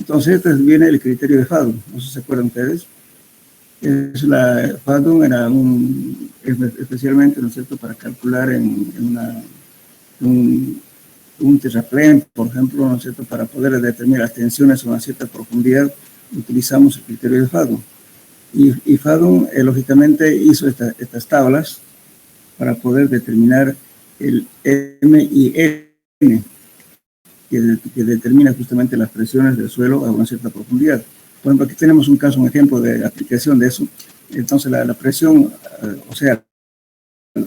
Entonces, este viene el criterio de Fadum, no sé si se acuerdan ustedes. Fadum era especialmente, ¿no es cierto?, para calcular un terraplén, por ejemplo, ¿no es cierto?, para poder determinar las tensiones a una cierta profundidad, utilizamos el criterio de Fadum. Y Fadum, lógicamente, hizo estas tablas para poder determinar el M y N, que determina justamente las presiones del suelo a una cierta profundidad. Por ejemplo, aquí tenemos un ejemplo de aplicación de eso. Entonces, la presión, o sea,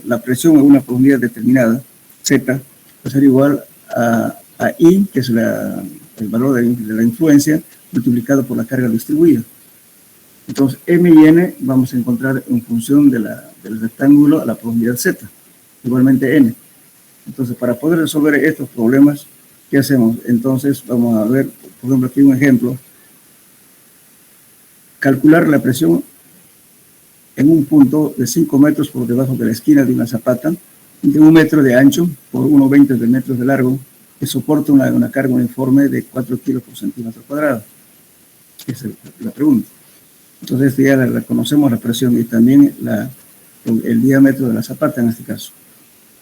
la presión a una profundidad determinada, Z, va a ser igual a I, que es el valor de la influencia, multiplicado por la carga distribuida. Entonces, M y N vamos a encontrar en función del rectángulo a la profundidad Z, igualmente N. Entonces, para poder resolver estos problemas, ¿qué hacemos? Entonces, vamos a ver, por ejemplo, aquí un ejemplo. Calcular la presión en un punto de 5 metros por debajo de la esquina de una zapata, de 1 metro de ancho por 1,20 de metros de largo, que soporta una carga uniforme de 4 kilos por centímetro cuadrado. Esa es la pregunta. Entonces, ya reconocemos la presión y también el diámetro de la zapata en este caso.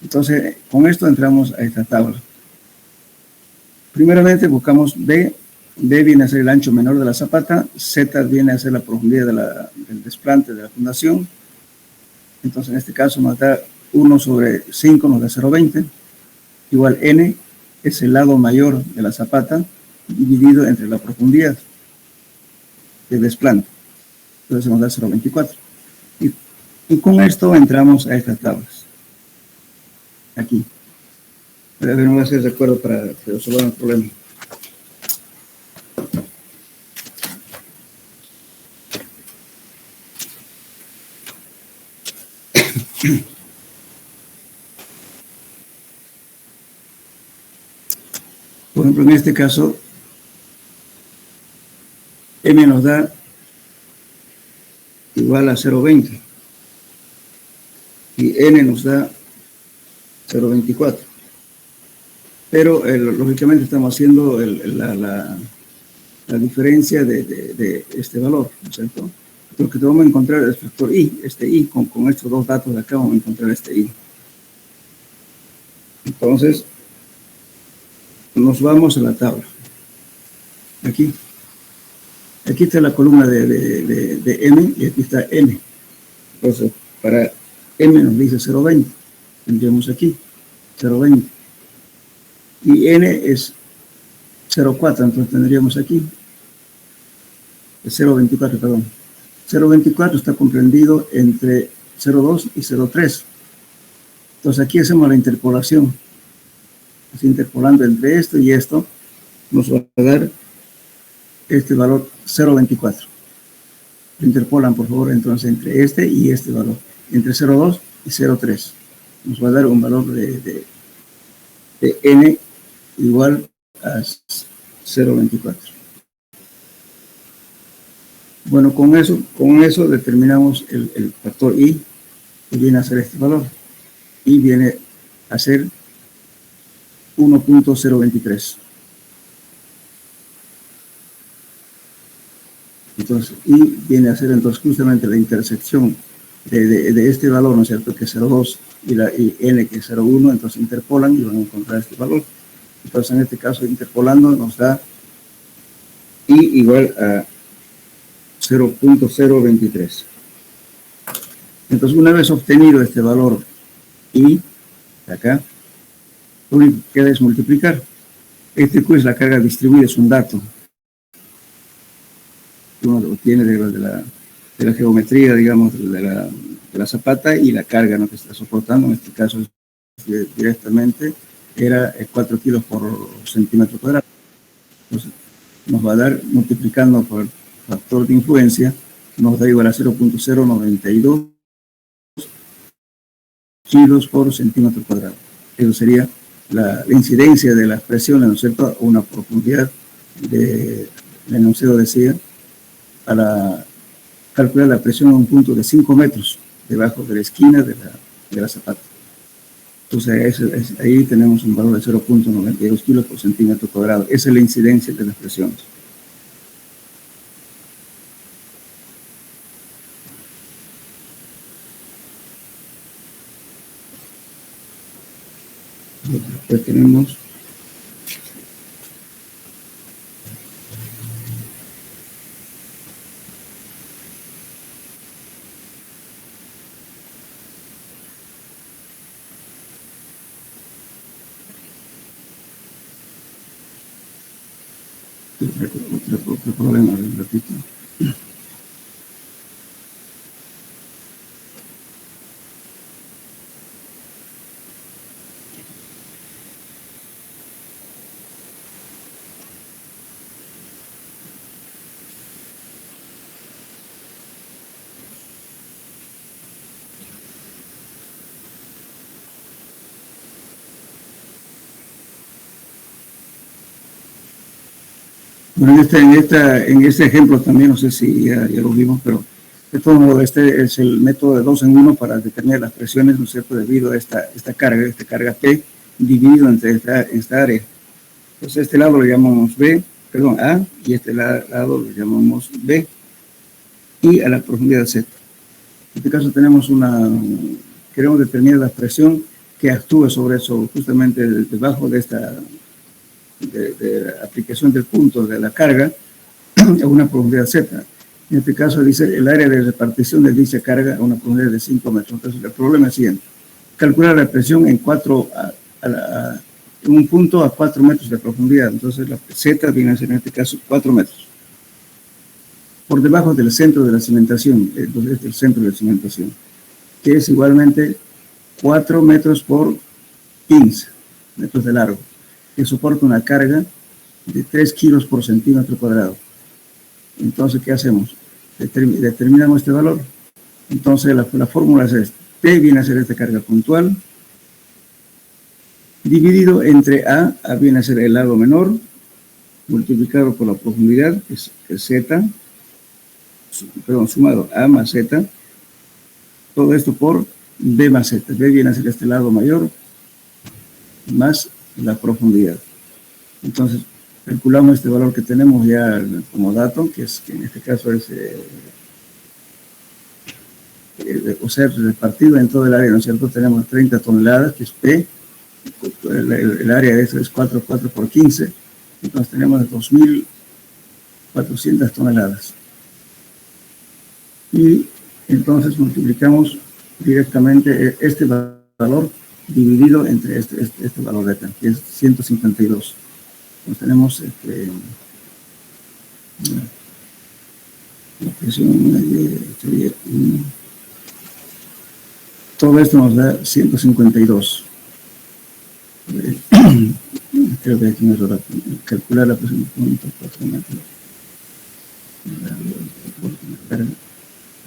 Entonces, con esto entramos a esta tabla. Primeramente buscamos B. B viene a ser el ancho menor de la zapata, Z viene a ser la profundidad del desplante de la fundación. Entonces, en este caso nos da 1 sobre 5, nos da 0,20. Igual N es el lado mayor de la zapata dividido entre la profundidad de desplante. Entonces nos da 0,24. Y con esto entramos a estas tablas. Aquí. A ver, no voy a hacer recuerdo para resolver el problema. Por ejemplo, en este caso, M nos da igual a 0,20 y N nos da 0,24. Pero lógicamente estamos haciendo la diferencia de este valor, ¿no es cierto? Lo que vamos a encontrar es el factor I, este I, con estos dos datos de acá vamos a encontrar este I. Entonces, nos vamos a la tabla. Aquí está la columna de M y aquí está N. Entonces, para M nos dice 0,20. Tendríamos aquí 0,20. Y N es 0,4, entonces tendríamos aquí 0,24, perdón. 0,24 está comprendido entre 0,2 y 0,3. Entonces aquí hacemos la interpolación. Así interpolando entre esto y esto, nos va a dar este valor 0,24. Interpolan, por favor, entonces entre este y este valor. Entre 0,2 y 0,3. Nos va a dar un valor de N igual a 0,24. Bueno, con eso determinamos el factor I, que viene a ser este valor. Y viene a ser 1.023. Entonces, I viene a ser entonces justamente la intersección de este valor, ¿no es cierto?, que es 0,2 y N que es 0,1, entonces interpolan y van a encontrar este valor. Entonces, en este caso, interpolando nos da I igual a 0.023. Entonces, una vez obtenido este valor I, de acá, lo único que queda es multiplicar. Este Q es la carga distribuida, es un dato que uno obtiene de la geometría, digamos, de la zapata y la carga, ¿no?, que está soportando. En este caso, directamente era 4 kilos por centímetro cuadrado. Entonces, nos va a dar, multiplicando por el factor de influencia, nos da igual a 0.092 kilos por centímetro cuadrado. Eso sería la incidencia de las presiones, ¿no es cierto?, a una profundidad el enunciado decía, para calcular la presión a un punto de 5 metros debajo de la esquina de la zapata. Entonces, ahí tenemos un valor de 0.92 kilos por centímetro cuadrado. Esa es la incidencia de las presiones. Después tenemos otro problema del ratito. Bueno, en este ejemplo también, no sé si ya lo vimos, pero de todo modo, este es el método de 2 en 1 para determinar las presiones, ¿no es cierto?, debido a esta carga P dividido entre esta área. Entonces, este lado lo llamamos A, y este lado lo llamamos B, y a la profundidad Z. En este caso queremos determinar la presión que actúa sobre eso, justamente debajo de esta de aplicación del punto de la carga a una profundidad Z. En este caso dice el área de repartición de dicha carga a una profundidad de 5 metros. Entonces el problema es el siguiente: calcular la presión en un punto a 4 metros de profundidad. Entonces la Z viene a ser en este caso 4 metros. Por debajo del centro de la cimentación, entonces el centro de la cimentación, que es igualmente 4 metros por 15 metros de largo, que soporta una carga de 3 kilos por centímetro cuadrado. Entonces, ¿qué hacemos? Determinamos este valor. Entonces, la fórmula es esta. P viene a ser esta carga puntual, dividido entre A viene a ser el lado menor, multiplicado por la profundidad, que es Z, sumado A más Z, todo esto por B más Z. B viene a ser este lado mayor, más la profundidad. Entonces, calculamos este valor que tenemos ya como dato, que en este caso es, o sea, repartido en todo el área, ¿no es cierto? Tenemos 30 toneladas, que es P, el área de eso es 4 por 15, entonces tenemos 2.400 toneladas. Y entonces multiplicamos directamente este valor dividido entre este valor de acá, que es 152. Entonces tenemos la presión, todo esto nos da 152. Creo que aquí nos va a calcular la presión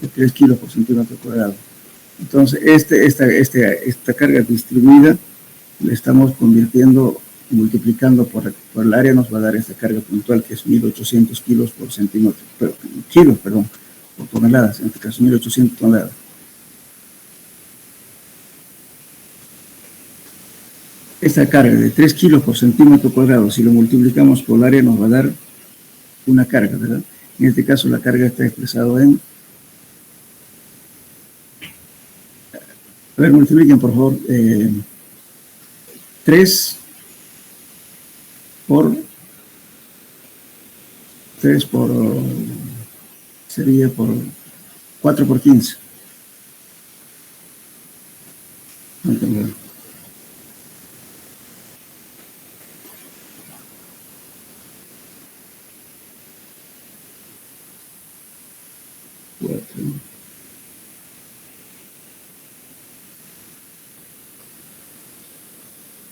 de 3 kilos por centímetro cuadrado. Entonces, esta carga distribuida le estamos multiplicando por el área, nos va a dar esta carga puntual, que es 1.800 kilos por centímetro, por toneladas, en este caso 1.800 toneladas. Esta carga de 3 kilos por centímetro cuadrado, si lo multiplicamos por el área, nos va a dar una carga, ¿verdad? En este caso, la carga está expresada en... A ver, multipliquen, por favor, 3 sería por 4 por 15. No tengo.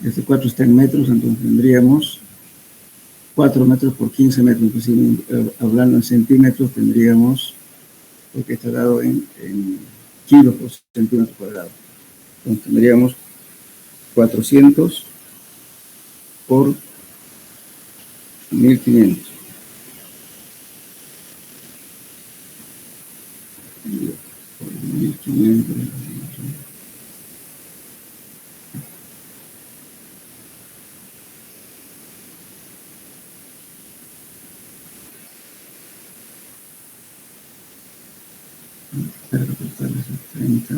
Este 4 está en metros, entonces tendríamos 4 metros por 15 metros. Inclusive, hablando en centímetros, tendríamos, porque está dado en kilos por centímetro cuadrado. Entonces tendríamos 400 por 1.500. Por 1.500. Carga total es 30.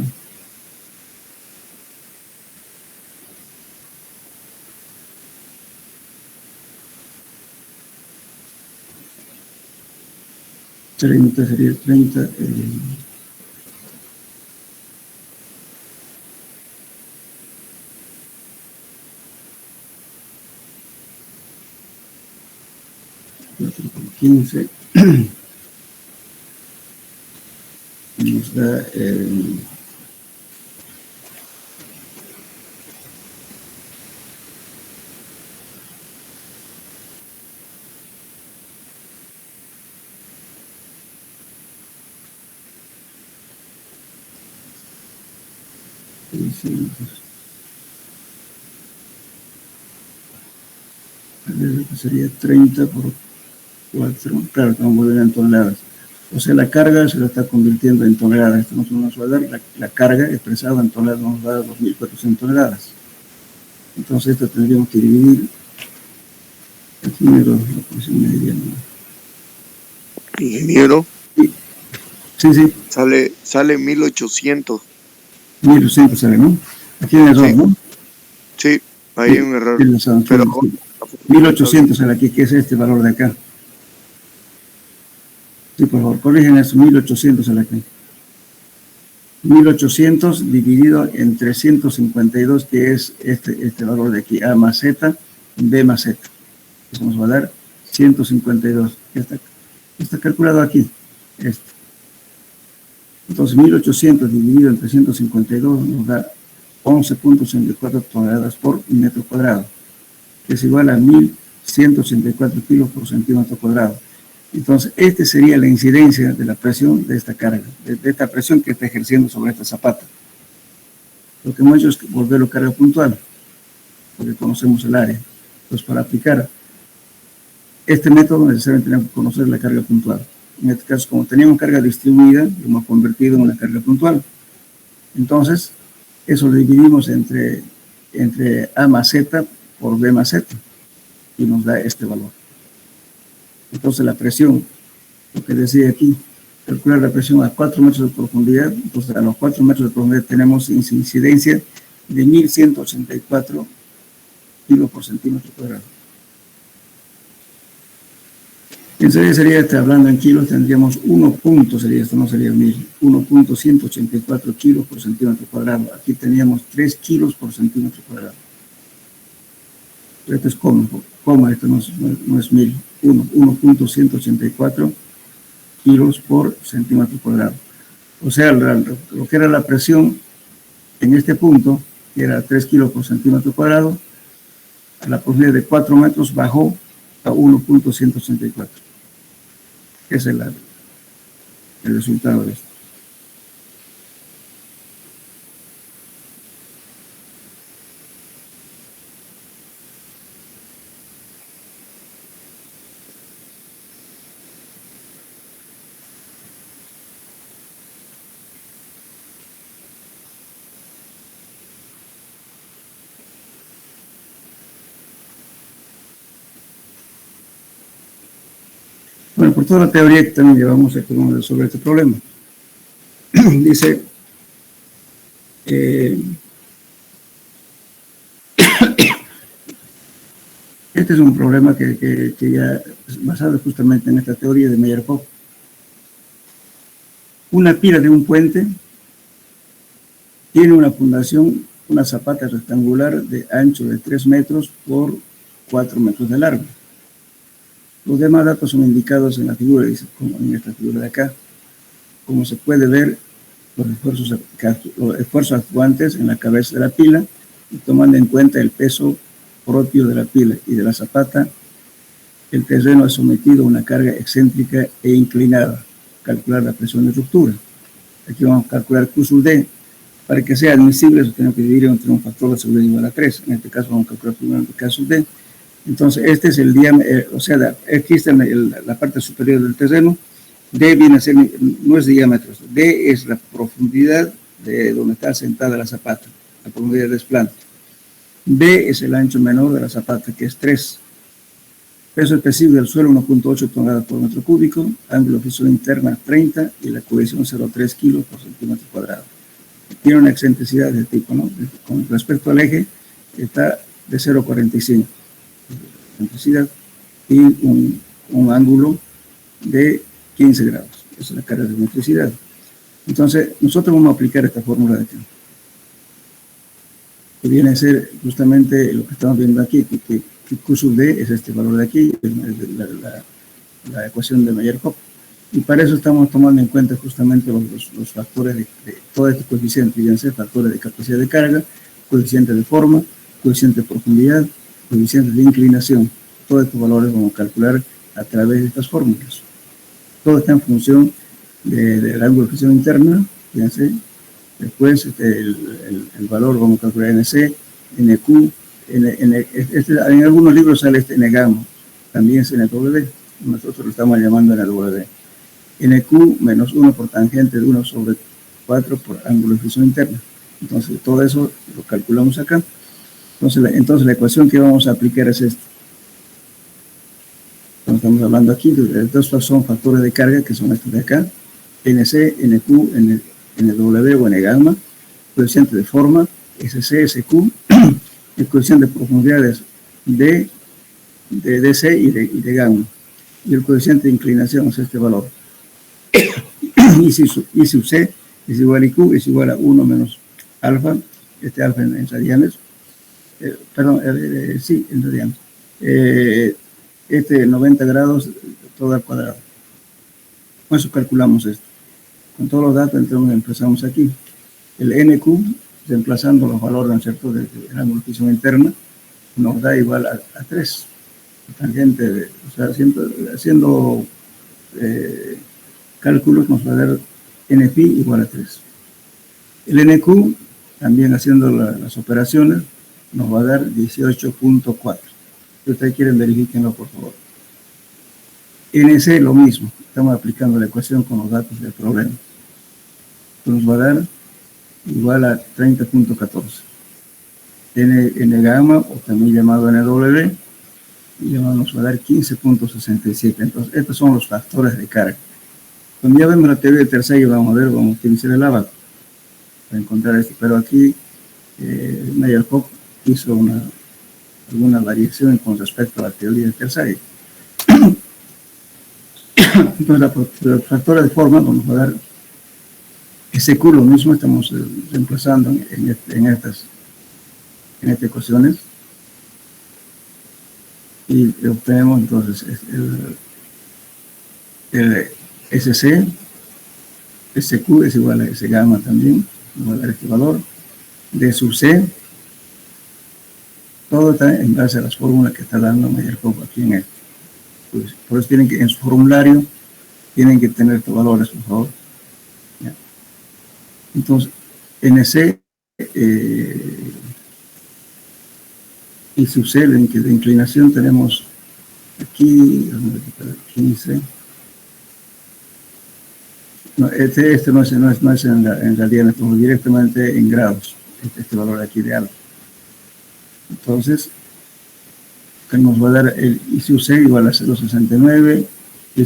30 sería 30. 15 nos da 600. A ver, sería 30 por 4, claro, estamos volviendo en toneladas. O sea, la carga se la está convirtiendo en toneladas. Esto nos va a dar la carga expresada en toneladas, nos va a dar 2.400 toneladas. Entonces, esto tendríamos que dividir. Aquí me lo posición media, ¿no? Ingeniero. Sí, sí. Sale 1800. 1800 sale, ¿no? Aquí hay un error, sí. ¿no? Sí, hay un error. Pero 1800 sale aquí, que es este valor de acá. Sí, por favor, corrigen eso, 1800 sale aquí. 1800 dividido en 352, que es este valor de aquí, A más Z, B más Z. Eso nos va a dar 152. Está calculado aquí. Entonces, 1800 dividido en 352 nos da 11.84 toneladas por metro cuadrado, que es igual a 1.184 kilos por centímetro cuadrado. Entonces, esta sería la incidencia de la presión de esta carga, de esta presión que está ejerciendo sobre esta zapata. Lo que hemos hecho es volverlo carga puntual, porque conocemos el área. Entonces, para aplicar este método necesariamente tenemos que conocer la carga puntual. En este caso, como teníamos carga distribuida, lo hemos convertido en una carga puntual. Entonces, eso lo dividimos entre A más Z por B más Z y nos da este valor. Entonces, la presión, lo que decía aquí, calcular la presión a 4 metros de profundidad. Entonces, a los 4 metros de profundidad tenemos incidencia de 1.184 kilos por centímetro cuadrado. Entonces sería, hablando en kilos, tendríamos 1 punto, sería esto, no sería 1000, 1.184 kilos por centímetro cuadrado. Aquí teníamos 3 kilos por centímetro cuadrado. Esto es coma, esto no es 1000, 1.184 kilos por centímetro cuadrado. O sea, lo que era la presión en este punto, que era 3 kilos por centímetro cuadrado, a la profundidad de 4 metros bajó a 1.184. Ese es el resultado de esto. Bueno, por toda la teoría que también llevamos a resolver este problema. Dice, este es un problema que ya es basado justamente en esta teoría de Meyerhoff. Una pila de un puente tiene una fundación, una zapata rectangular de ancho de 3 metros por 4 metros de largo. Los demás datos son indicados en la figura, dice, como en esta figura de acá. Como se puede ver, los esfuerzos actuantes en la cabeza de la pila, y tomando en cuenta el peso propio de la pila y de la zapata, el terreno es sometido a una carga excéntrica e inclinada. Calcular la presión de ruptura. Aquí vamos a calcular Q sub D. Para que sea admisible, eso tenemos que dividir entre un factor de seguridad igual a 3. En este caso vamos a calcular primero el K sub D. Entonces, este es el diámetro, o sea, aquí está la parte superior del terreno. D viene a ser, no es diámetro, D es la profundidad de donde está sentada la zapata, la profundidad del desplante. B es el ancho menor de la zapata, que es 3. Peso específico del suelo, 1.8 toneladas por metro cúbico, ángulo de fisión interna 30 y la cohesión 0.3 kilos por centímetro cuadrado. Tiene una excentricidad de tipo, ¿no? Con respecto al eje, está de 0.45. Excentricidad y un ángulo de 15 grados. Esa es la carga de electricidad. Entonces, nosotros vamos a aplicar esta fórmula de acá, que viene a ser justamente lo que estamos viendo aquí, que Q sub D es este valor de aquí, la ecuación de Mayer-Kopp. Y para eso estamos tomando en cuenta justamente los factores de todo este coeficiente, ya sea factores de capacidad de carga, coeficiente de forma, coeficiente de profundidad, coeficiente de inclinación. Todos estos valores vamos a calcular a través de estas fórmulas. Todo está en función del ángulo de fricción interna, fíjense. Después el valor vamos a calcular NC, NQ, en algunos libros sale este N-gamma, también es NW, nosotros lo estamos llamando NW. NQ menos 1 por tangente de 1 sobre 4 por ángulo de fricción interna. Entonces todo eso lo calculamos acá. Entonces la ecuación que vamos a aplicar es esta. Entonces, estamos hablando aquí de estos son factores de carga que son estos de acá, NC, NQ, NW o N-gamma, coeficiente de forma, SC, SQ, el coeficiente de profundidades de DC y de gamma, y el coeficiente de inclinación es este valor. I sub C es igual a IQ, es igual a 1 menos alfa, este alfa en radianes, sí, en radianes, este 90 grados todo al cuadrado. Con eso calculamos esto. Con todos los datos, entonces empezamos aquí. El NQ, reemplazando los valores, ¿no es cierto?, del ángulo de fricción interna, nos da igual a 3. Tangente, o sea, haciendo cálculos, nos va a dar NP igual a 3. El NQ, también haciendo las operaciones, nos va a dar 18.4. Si ustedes quieren, verifíquenlo, por favor. NC, lo mismo. Estamos aplicando la ecuación con los datos del problema. Nos va a dar igual a 30.14. N gamma, o también llamado NW, nos va a dar 15.67. Entonces, estos son los factores de carga. Cuando ya vemos la teoría de Terzaghi, vamos a utilizar el abaco para encontrar esto. Pero aquí, Mayer-Kopp hizo alguna variación con respecto a la teoría de Terzaghi. Entonces, los factores de forma vamos a dar SQ, lo mismo, estamos reemplazando en estas ecuaciones y obtenemos entonces el SC, SQ es igual a S gamma también, vamos a dar este valor, D sub C, todo está en base a las fórmulas que está dando Mayer-Kopp aquí en esto. Pues, por eso tienen que, en su formulario, tienen que tener estos valores, por favor. ¿Ya? Entonces, NC y sub C de inclinación tenemos aquí, 15. No, este no es en realidad, estamos directamente en grados, este valor aquí de alfa. Entonces, que nos va a dar el I sub C igual a 0,69, I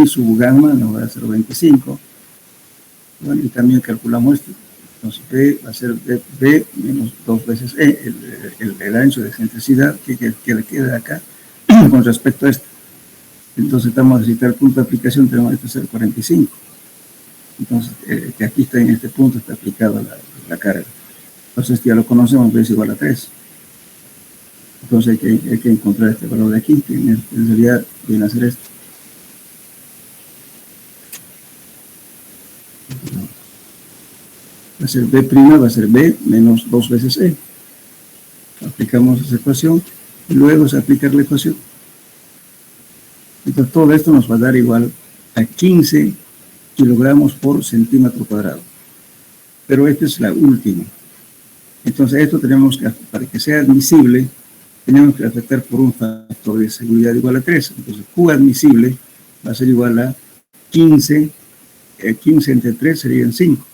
sub gamma nos va a dar 0,25. Bueno, y también calculamos esto. Entonces, B va a ser B menos 2 veces E, el ancho de excentricidad que le queda acá con respecto a esto. Entonces, estamos a necesitar el punto de aplicación, tenemos este 0,45. Entonces, que aquí está en este punto, está aplicada la carga. Entonces, ya lo conocemos, B es igual a 3. Entonces, hay que encontrar este valor de aquí, que en realidad viene a ser esto. Va a ser B', va a ser B menos 2 veces E. Aplicamos esa ecuación y luego se aplica la ecuación. Entonces, todo esto nos va a dar igual a 15 kilogramos por centímetro cuadrado. Pero esta es la última. Entonces, esto tenemos que, para que sea admisible, tenemos que afectar por un factor de seguridad igual a 3. Entonces, Q admisible va a ser igual a 15 entre 3 serían 5.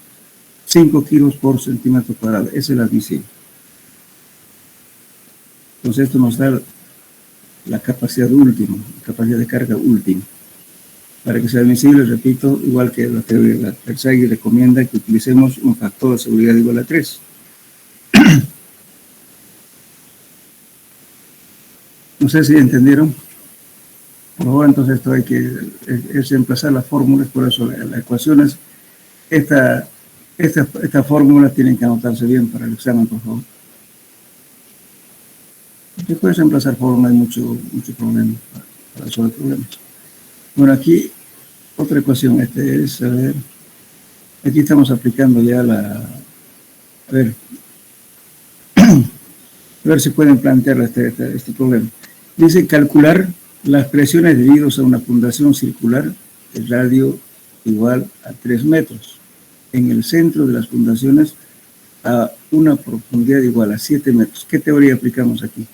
5 kilos por centímetro cuadrado. Esa es la admisible. Entonces, esto nos da la capacidad última, la capacidad de carga última. Para que sea admisible, repito, igual que la teoría de Terzaghi recomienda que utilicemos un factor de seguridad igual a 3. No sé si entendieron. Por favor, entonces esto hay que es reemplazar las fórmulas, por eso la ecuación es esta fórmula tienen que anotarse bien para el examen, por favor. Después de reemplazar fórmula hay mucho problema para resolver problemas. Bueno, aquí otra ecuación, es, a ver, aquí estamos aplicando ya a ver si pueden plantear este problema. Dice calcular las presiones debidas a una fundación circular de radio igual a 3 metros en el centro de las fundaciones a una profundidad igual a 7 metros. ¿Qué teoría aplicamos aquí?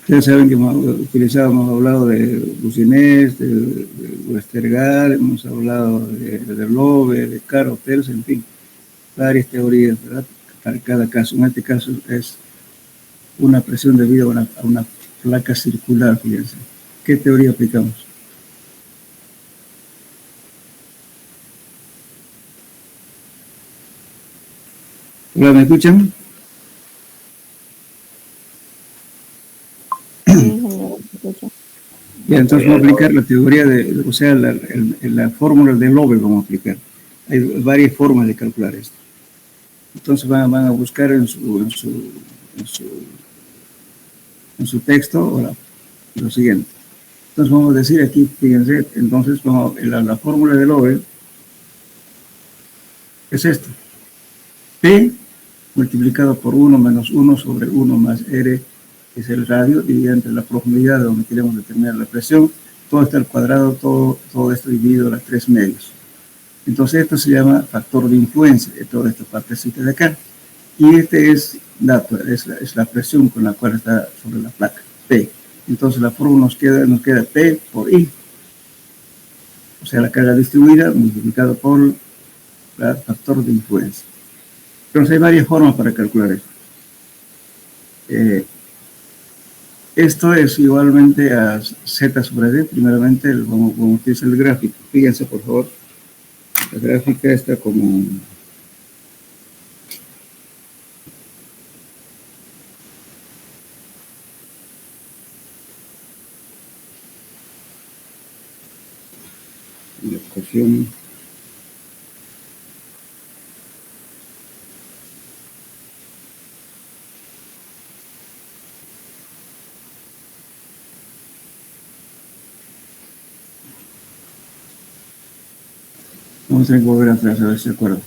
Ustedes saben que hemos hablado de Bucinés, de Westergaard, hemos hablado de Lobe, de Carotels, en fin, varias teorías, ¿verdad? Para cada caso. En este caso es una presión debido a una placa circular, fíjense. ¿Qué teoría aplicamos? ¿Hola, me escuchan? Ya, entonces vamos a aplicar la teoría o sea, la fórmula de Lobe vamos a aplicar. Hay varias formas de calcular esto. Entonces van a buscar en su texto lo siguiente. Entonces vamos a decir aquí, fíjense, entonces la fórmula de Lobe es esto. P multiplicado por 1 menos 1 sobre 1 más R es el radio dividido entre la profundidad de donde queremos determinar la presión. Todo está al cuadrado, todo esto dividido a 3 medios. Entonces esto se llama factor de influencia de toda esta partecita de acá. Y este es la presión con la cual está sobre la placa, P. Entonces la fórmula nos queda P por I. O sea, la carga distribuida multiplicado por el factor de influencia. Entonces hay varias formas para calcular esto. Esto es igualmente a Z sobre D. Primeramente vamos a utilizar el gráfico. Fíjense, por favor. La gráfica está como... la ecuación... Vamos a tener que volver atrás a ver si se acuerdan.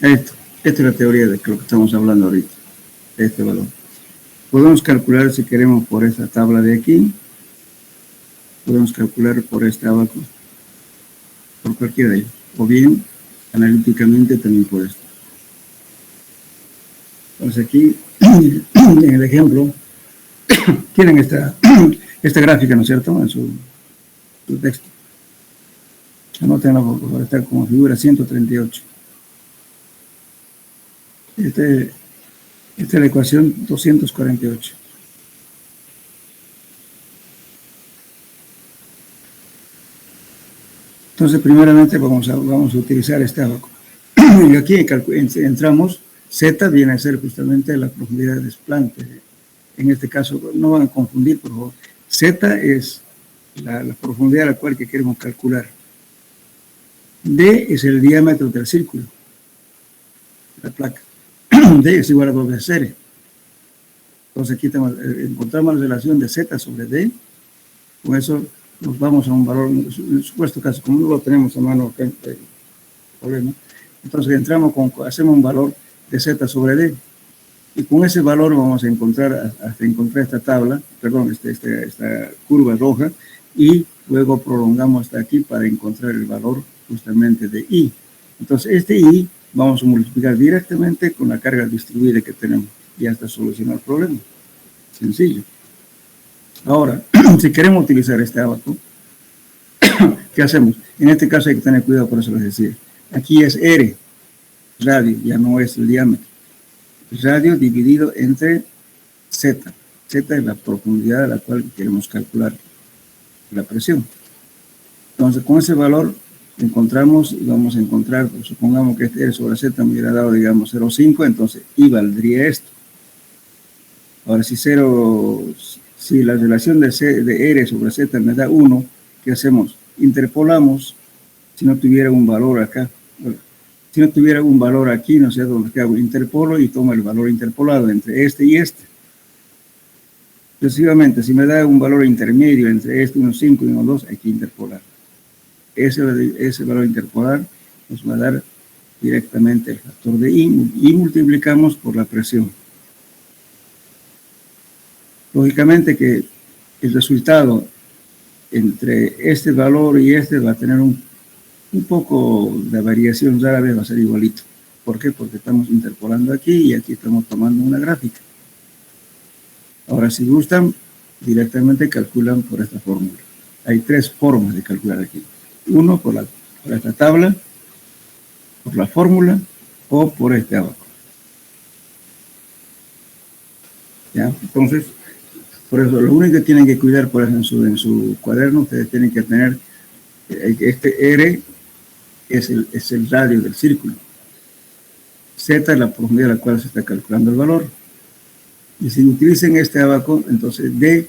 Esta es la teoría de lo que estamos hablando ahorita, este valor. Podemos calcular, si queremos, por esta tabla de aquí. Podemos calcular por este abajo, por cualquiera de ellos. O bien, analíticamente también por esto. Entonces aquí, en el ejemplo, tienen esta gráfica, ¿no es cierto?, en su texto. Anótenla por estar como figura 138. Esta es la ecuación 248. Entonces, primeramente vamos a utilizar este abaco. Y aquí entramos, Z viene a ser justamente la profundidad de desplante. En este caso, no van a confundir, por favor. Z es la profundidad a la cual queremos calcular. D es el diámetro del círculo, la placa. D es igual a 2 veces R. Entonces aquí encontramos la relación de Z sobre D. Con eso nos vamos a un valor, en el supuesto caso, como no lo tenemos a mano, problema. Entonces hacemos un valor de Z sobre D. Y con ese valor vamos a encontrar, hasta encontrar esta tabla, perdón, esta curva roja, y luego prolongamos hasta aquí para encontrar el valor justamente de I. Entonces este I vamos a multiplicar directamente con la carga distribuida que tenemos. Ya está solucionado el problema. Sencillo. Ahora, si queremos utilizar este abaco, ¿Qué hacemos? En este caso hay que tener cuidado, por eso les decía. Aquí es R, radio, ya no es el diámetro. Radio dividido entre Z. Z es la profundidad a la cual queremos calcular la presión. Entonces, con ese valor encontramos y vamos a encontrar, pues, supongamos que este R sobre Z me hubiera dado, digamos, 0,5, entonces I valdría esto. Ahora, si la relación de R sobre Z me da 1, ¿qué hacemos? Interpolamos, si no tuviera un valor acá. Si no tuviera un valor aquí, no sé dónde hago, interpolo y tomo el valor interpolado entre este y este. Sucesivamente, si me da un valor intermedio entre este 1,5 y 1,2, hay que interpolar. Ese valor interpolar nos va a dar directamente el factor de I y multiplicamos por la presión. Lógicamente que el resultado entre este valor y este va a tener un poco de variación, rara vez va a ser igualito. ¿Por qué? Porque estamos interpolando aquí y aquí estamos tomando una gráfica. Ahora, si gustan, directamente calculan por esta fórmula. Hay 3 formas de calcular aquí. Uno, por esta tabla, por la fórmula o por este abajo. ¿Ya? Entonces, por eso, lo único que tienen que cuidar, por ejemplo, en su cuaderno, ustedes tienen que tener este R es el radio del círculo. Z es la profundidad a la cual se está calculando el valor. Y si utilicen este abajo, entonces D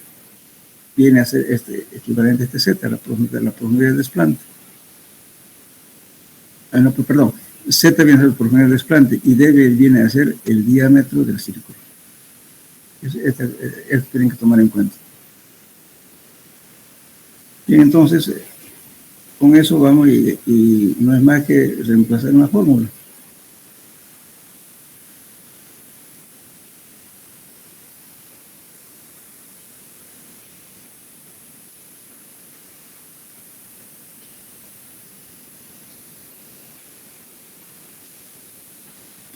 viene a ser equivalente a este Z, la profundidad del desplante. No, perdón, Z viene a ser la profundidad del desplante y D viene a ser el diámetro del círculo. Esto tienen que tomar en cuenta. Bien, entonces, con eso vamos y no es más que reemplazar una fórmula.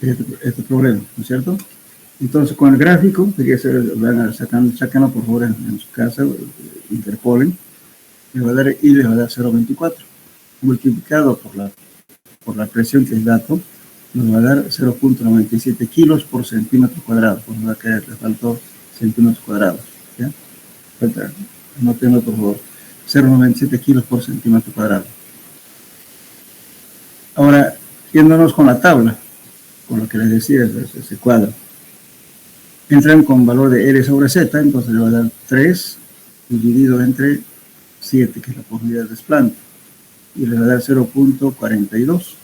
Este problema, ¿no es cierto? Entonces, con el gráfico, sácanlo por favor en su casa, interpolen, les va a dar I, les va a dar 0,24, multiplicado por la presión que es dato, nos va a dar 0,97 kilos por centímetro cuadrado, pues nos va a quedar, le faltó centímetros cuadrados, ¿ya? Anótenlo por favor, 0,97 kilos por centímetro cuadrado. Ahora, yéndonos con la tabla, con lo que les decía, ese cuadro. Entran con valor de R sobre Z, entonces le va a dar 3 dividido entre 7, que es la profundidad del desplante, y le va a dar 0,42.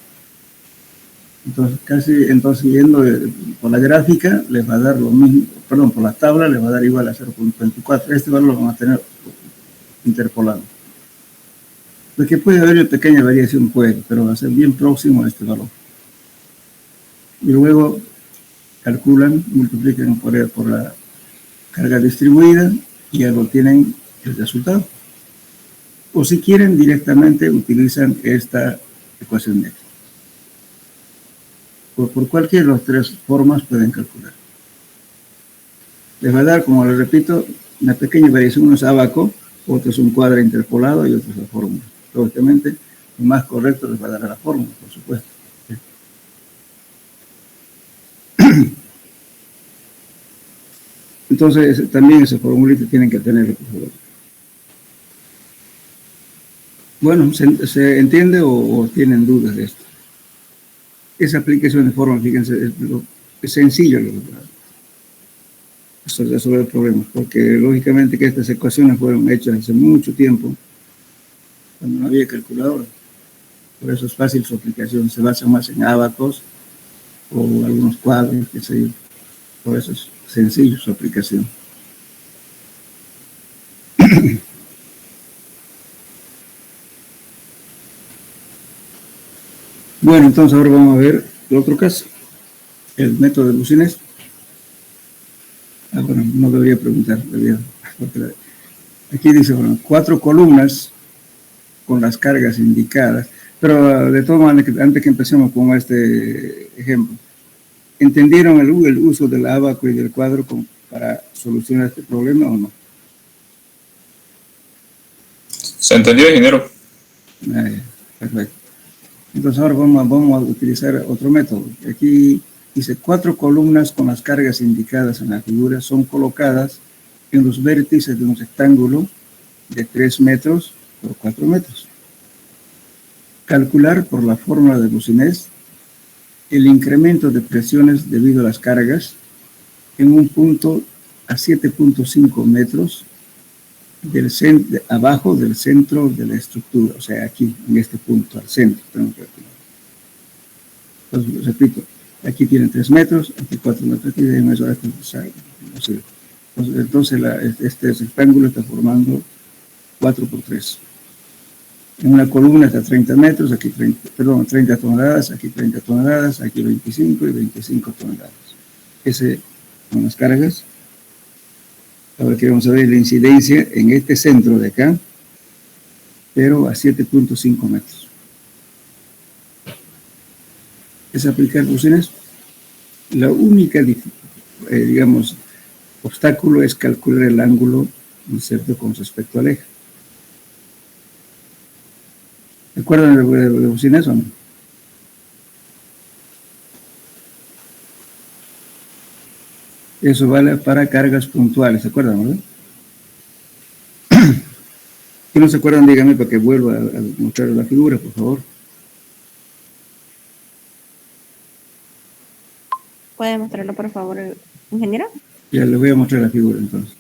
Entonces, yendo por la gráfica, les va a dar lo mismo, perdón, por la tabla les va a dar igual a 0,24. Este valor lo vamos a tener interpolado. Lo que puede haber una pequeña variación, pero va a ser bien próximo a este valor. Y luego calculan, multiplican por la carga distribuida y ya lo tienen el resultado. O si quieren, directamente utilizan esta ecuación de aquí. Por cualquiera de las 3 formas pueden calcular. Les va a dar, como les repito, una pequeña variación. Uno es abaco, otro es un cuadro interpolado y otro es la fórmula. Lógicamente, lo más correcto les va a dar a la fórmula, por supuesto. Entonces, también ese formulita tienen que tenerlo, por favor. Bueno, ¿se entiende o tienen dudas de esto? Esa aplicación de fórmula, fíjense, es sencillo resolver el problema, porque lógicamente que estas ecuaciones fueron hechas hace mucho tiempo, cuando no había calculadora. Por eso es fácil su aplicación, se basa más en ábacos o algunos cuadros, qué sé yo. Por eso es sencillo su aplicación. Bueno, entonces ahora vamos a ver el otro caso, el método de Boussinesq. Bueno, no debería preguntar, porque aquí dice, bueno, 4 columnas con las cargas indicadas, pero de todas maneras, antes que empecemos con este ejemplo, ¿entendieron el uso del ábaco y del cuadro para solucionar este problema o no? ¿Se entendió, ingeniero? Perfecto. Entonces ahora vamos a utilizar otro método. Aquí dice 4 columnas con las cargas indicadas en la figura son colocadas en los vértices de un rectángulo de 3 metros por 4 metros. Calcular por la fórmula de Boussinesq el incremento de presiones debido a las cargas en un punto a 7.5 metros abajo del centro de la estructura, o sea, aquí, en este punto, al centro. Entonces, repito, aquí tiene 3 metros, aquí 4 metros, aquí de más ahora entonces este rectángulo está formando 4 por 3. En una columna está 30 metros, aquí 30 toneladas, aquí 30 toneladas, aquí 25 y 25 toneladas. Ese son las cargas. Ahora queremos saber la incidencia en este centro de acá, pero a 7.5 metros. Es aplicar Boussinesq. La única, digamos, obstáculo es calcular el ángulo, ¿no es cierto?, con respecto al eje. ¿Recuerdan de Boussinesq o no? Eso vale para cargas puntuales, ¿se acuerdan, verdad? Si no se acuerdan, díganme para que vuelva a mostrar la figura, por favor. ¿Puede mostrarlo, por favor, ingeniero? Ya les voy a mostrar la figura, entonces.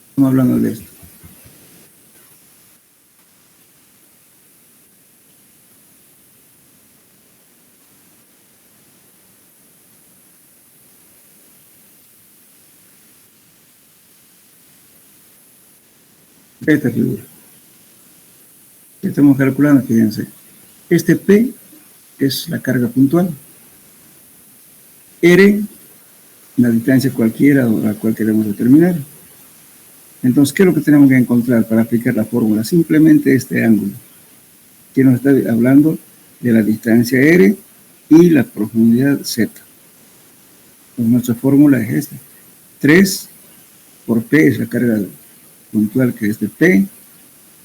Estamos hablando de esto. Esta figura. Estamos calculando, fíjense. Este P es la carga puntual. R, la distancia cualquiera o la cual queremos determinar. Entonces, ¿qué es lo que tenemos que encontrar para aplicar la fórmula? Simplemente este ángulo, que nos está hablando de la distancia R y la profundidad Z. Pues nuestra fórmula es esta. 3 por P es la carga puntual, que es de P,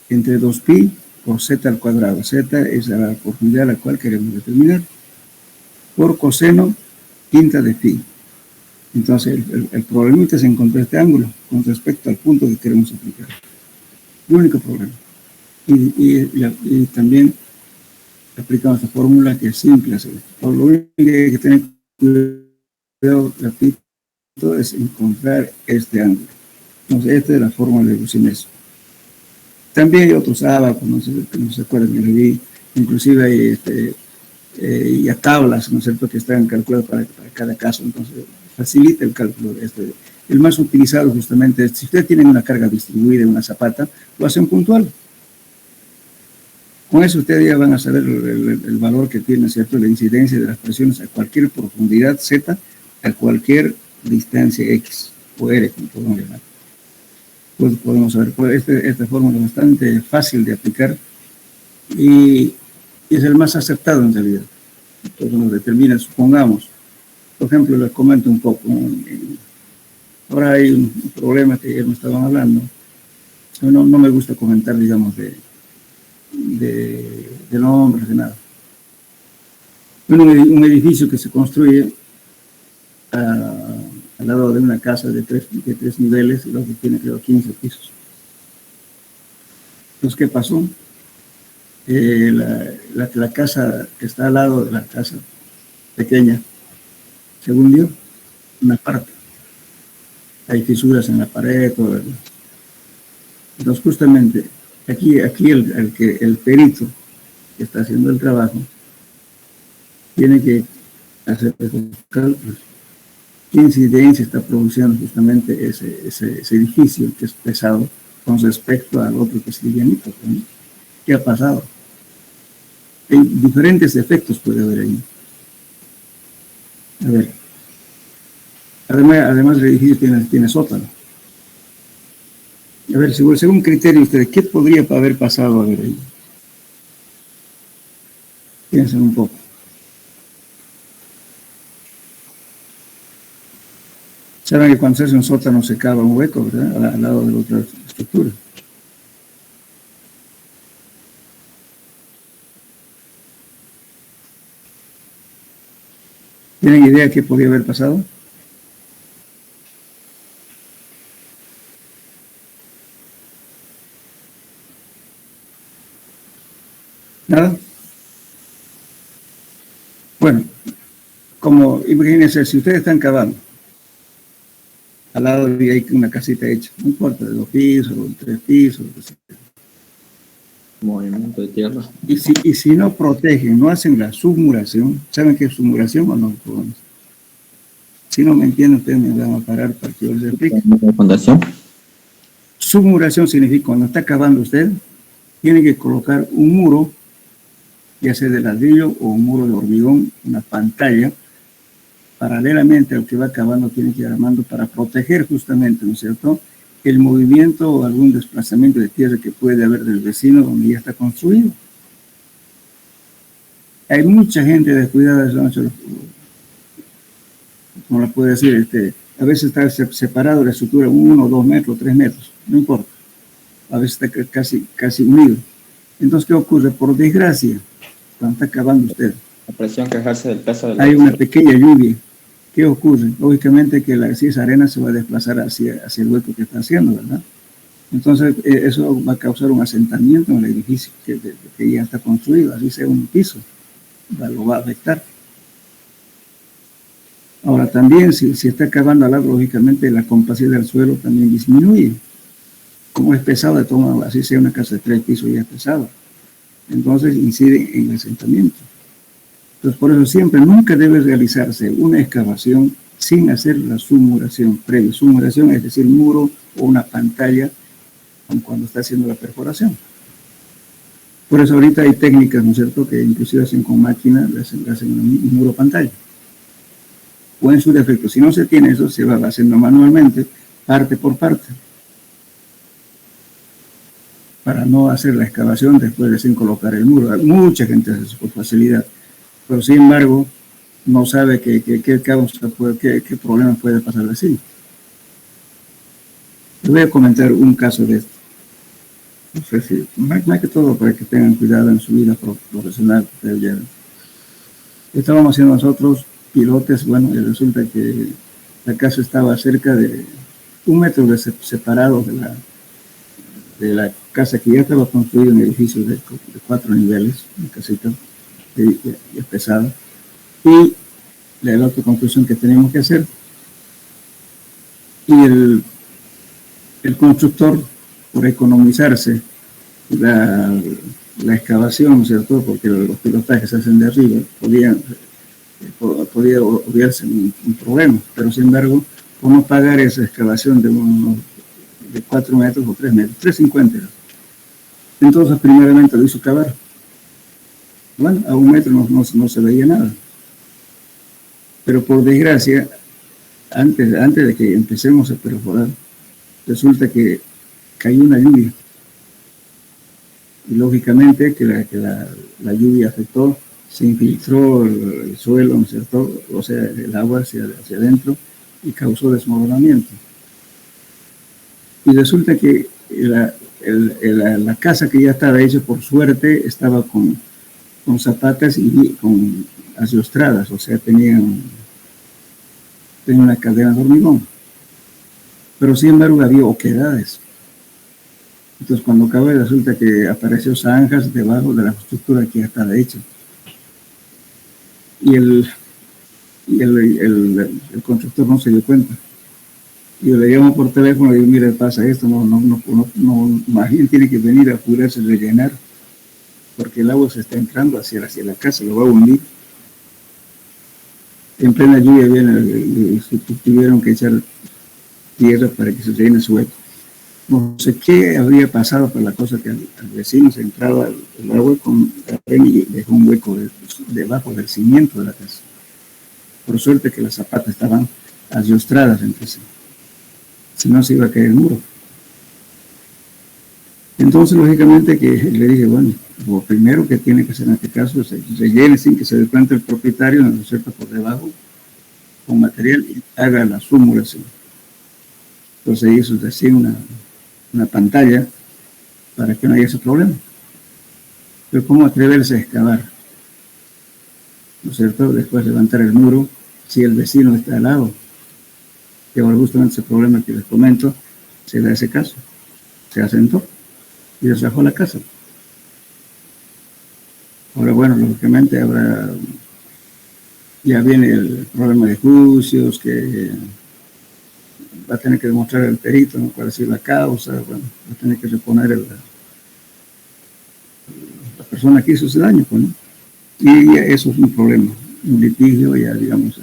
entre 2pi por Z al cuadrado. Z es la profundidad a la cual queremos determinar, por coseno quinta de pi. Entonces, el problemita es encontrar este ángulo con respecto al punto que queremos aplicar. El único problema. Y también aplicamos esta fórmula que es simple hacer esto. Por lo único que hay que tener cuidado, repito, es encontrar este ángulo. Entonces, esta es la fórmula de Boussinesq. También hay otros ábacos, no se acuerdan, que le di, inclusive hay ya tablas, ¿no es cierto?, que están calculadas para cada caso. Entonces, facilita el cálculo de este. El más utilizado justamente es, si ustedes tienen una carga distribuida en una zapata, lo hacen puntual. Con eso ustedes ya van a saber el valor que tiene, ¿cierto?, la incidencia de las presiones a cualquier profundidad Z, a cualquier distancia X o R, como podemos llamar. Pues podemos saber, esta fórmula es bastante fácil de aplicar y es el más acertado en realidad. Entonces nos determina, supongamos, por ejemplo, les comento un poco. Ahora hay un problema que ya me estaban hablando. No me gusta comentar, digamos, de nombres, de nada. Bueno, un edificio que se construye al lado de una casa de tres niveles, y lo que tiene, creo, 15 pisos. Entonces, ¿qué pasó? La casa que está al lado de la casa pequeña se hundió una parte. Hay fisuras en la pared, todo eso. Entonces, justamente, aquí el perito que está haciendo el trabajo tiene que hacer estos cálculos. ¿Qué incidencia está produciendo justamente ese edificio que es pesado con respecto al otro que es livianito, ¿no? ¿Qué ha pasado? Hay diferentes efectos puede haber ahí. A ver, además el edificio tiene sótano. A ver, según criterio ustedes, ¿qué podría haber pasado a ver ahí? Piensen un poco. Saben que cuando se hace un sótano se cava un hueco, ¿verdad?, al lado de la otra estructura. ¿Tienen idea qué podría haber pasado? ¿Nada? Bueno, como imagínense, si ustedes están cavando, al lado de ahí una casita hecha, no importa, de 2 pisos, o 3 pisos, lo que sea. Movimiento de tierra. Y si no protegen, no hacen la submuración, ¿saben qué es submuración o no? Si no me entienden, ustedes me van a parar para que yo les explique. Fundación. Submuración significa cuando está cavando usted, tiene que colocar un muro, ya sea de ladrillo o un muro de hormigón, una pantalla, paralelamente al que va cavando, tiene que ir armando para proteger justamente, ¿no es cierto?, el movimiento o algún desplazamiento de tierra que puede haber del vecino donde ya está construido. Hay mucha gente descuidada, como la puede decir, a veces está separado la estructura 1, 2 metros, 3 metros, no importa. A veces está casi unido. Entonces, ¿qué ocurre? Por desgracia, cuando está cavando usted, La presión que ejerce del peso de la hay una pequeña lluvia. ¿Qué ocurre? Lógicamente que si esa arena se va a desplazar hacia el hueco que está haciendo, ¿verdad? Entonces, eso va a causar un asentamiento en el edificio que ya está construido, así sea un piso, lo va a afectar. Ahora, también, si está cavando al lado, lógicamente la compacidad del suelo también disminuye. Como es pesado, de todo, así sea una casa de 3 pisos, ya es pesado. Entonces, incide en el asentamiento. Entonces, por eso siempre, nunca debe realizarse una excavación sin hacer la submuración previa. Submuración es decir, muro o una pantalla cuando está haciendo la perforación. Por eso ahorita hay técnicas, ¿no es cierto?, que inclusive hacen con máquina, le hacen un muro pantalla. O en su defecto, si no se tiene eso, se va haciendo manualmente, parte por parte, para no hacer la excavación después de sin colocar el muro. Mucha gente hace eso por facilidad, pero sin embargo no sabe qué problema puede pasar así. Les voy a comentar un caso de esto. No sé si, más que todo para que tengan cuidado en su vida profesional. Estábamos haciendo nosotros pilotes, bueno, y resulta que la casa estaba cerca de 1 metro separado de la casa que ya estaba construida, en edificios de 4 niveles, una casita ya pesada, y la otra construcción que teníamos que hacer. Y el constructor, por economizarse la excavación, ¿cierto?, porque los pilotajes se hacen de arriba, podía obviarse un problema, pero sin embargo, por no pagar esa excavación de 4 metros o 3 metros, 3,50. Entonces, primeramente lo hizo cavar. Bueno, a 1 metro no se veía nada. Pero por desgracia, antes de que empecemos a perforar, resulta que cayó una lluvia. Y lógicamente que la lluvia afectó, se infiltró el suelo, ¿no es cierto?, o sea, el agua hacia adentro, y causó desmoronamiento. Y resulta que la casa que ya estaba hecha, por suerte, estaba con zapatas y con asiostradas, o sea, tenía una cadena de hormigón. Pero sin embargo había oquedades. Entonces cuando acabó, resulta que apareció zanjas debajo de la estructura que ya estaba hecha. Y el constructor no se dio cuenta. Y yo le llamo por teléfono y digo, mire, pasa esto, más bien tiene que venir a apurarse, rellenar, porque el agua se está entrando hacia la casa, lo va a hundir. En plena lluvia tuvieron que echar tierra para que se rellene su hueco. No sé qué habría pasado, por la cosa que al vecino se entraba el agua con arena y dejó un hueco debajo del cimiento de la casa. Por suerte que las zapatas estaban asiostradas entre sí. Si no, se iba a caer el muro. Entonces, lógicamente, que le dije, bueno, lo primero que tiene que hacer en este caso es rellene sin que se dé cuenta el propietario, ¿no es cierto?, por debajo, con material, y haga la submuración. Entonces hizo decir una pantalla para que no haya ese problema. Pero ¿cómo atreverse a excavar? ¿No es cierto? Después levantar el muro si el vecino está al lado. Que ahora justamente ese problema que les comento, se le hace caso, se asentó y desbajó la casa. Ahora, bueno, lógicamente ahora ya viene el problema de juicios, que va a tener que demostrar el perito, ¿no?, cuál ha sido la causa, bueno, va a tener que reponer la persona que hizo ese daño, pues, ¿no? Y ya eso es un problema, un litigio, ya digamos,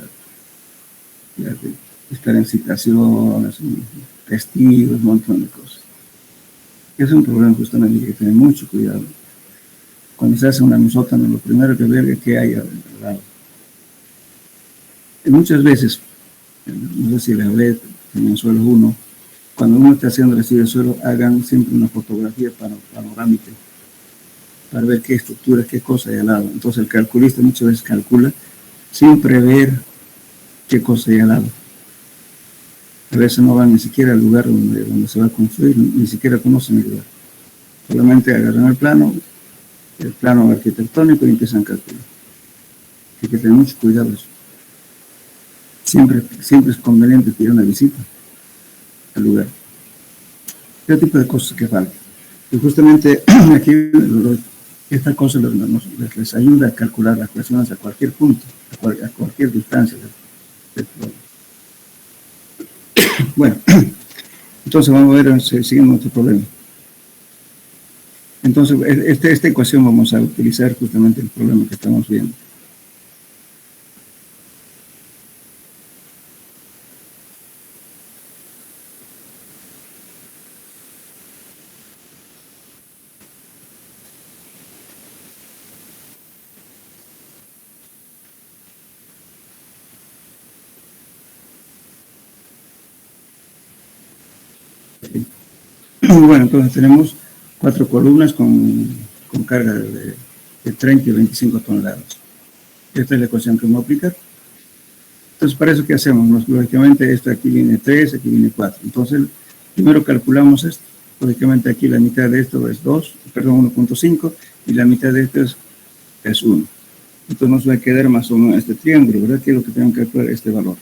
ya de estar en citaciones, testigos, un montón de cosas. Es un problema justamente que hay que tener mucho cuidado. Cuando se hace una sótano, lo primero que ver es qué hay al lado. Y muchas veces, no sé si les hablé en el suelo 1, cuando uno está haciendo el estudio de suelo, hagan siempre una fotografía panorámica para ver qué estructura, qué cosa hay al lado. Entonces el calculista muchas veces calcula sin prever qué cosa hay al lado. A veces no van ni siquiera al lugar donde se va a construir, ni siquiera conocen el lugar. Solamente agarran el plano arquitectónico y empiezan a calcular. Hay que tener mucho cuidado eso. Siempre es conveniente tirar una visita al lugar. ¿Qué tipo de cosas que faltan? Y justamente aquí esta cosa les ayuda a calcular las presiones a cualquier punto, a cualquier distancia del problema. Bueno, entonces vamos a ver, siguiendo nuestro problema. Entonces, esta ecuación vamos a utilizar justamente el problema que estamos viendo. Bueno, entonces tenemos 4 columnas con carga de 30 y 25 toneladas. Esta es la ecuación que vamos a aplicar. Entonces, para eso, ¿qué hacemos? Lógicamente, esto aquí viene 3, aquí viene 4. Entonces, primero calculamos esto. Lógicamente, aquí la mitad de esto es 1.5, y la mitad de esto es 1. Entonces, nos va a quedar más o menos este triángulo, ¿verdad? Que es lo que tenemos que calcular, este valor.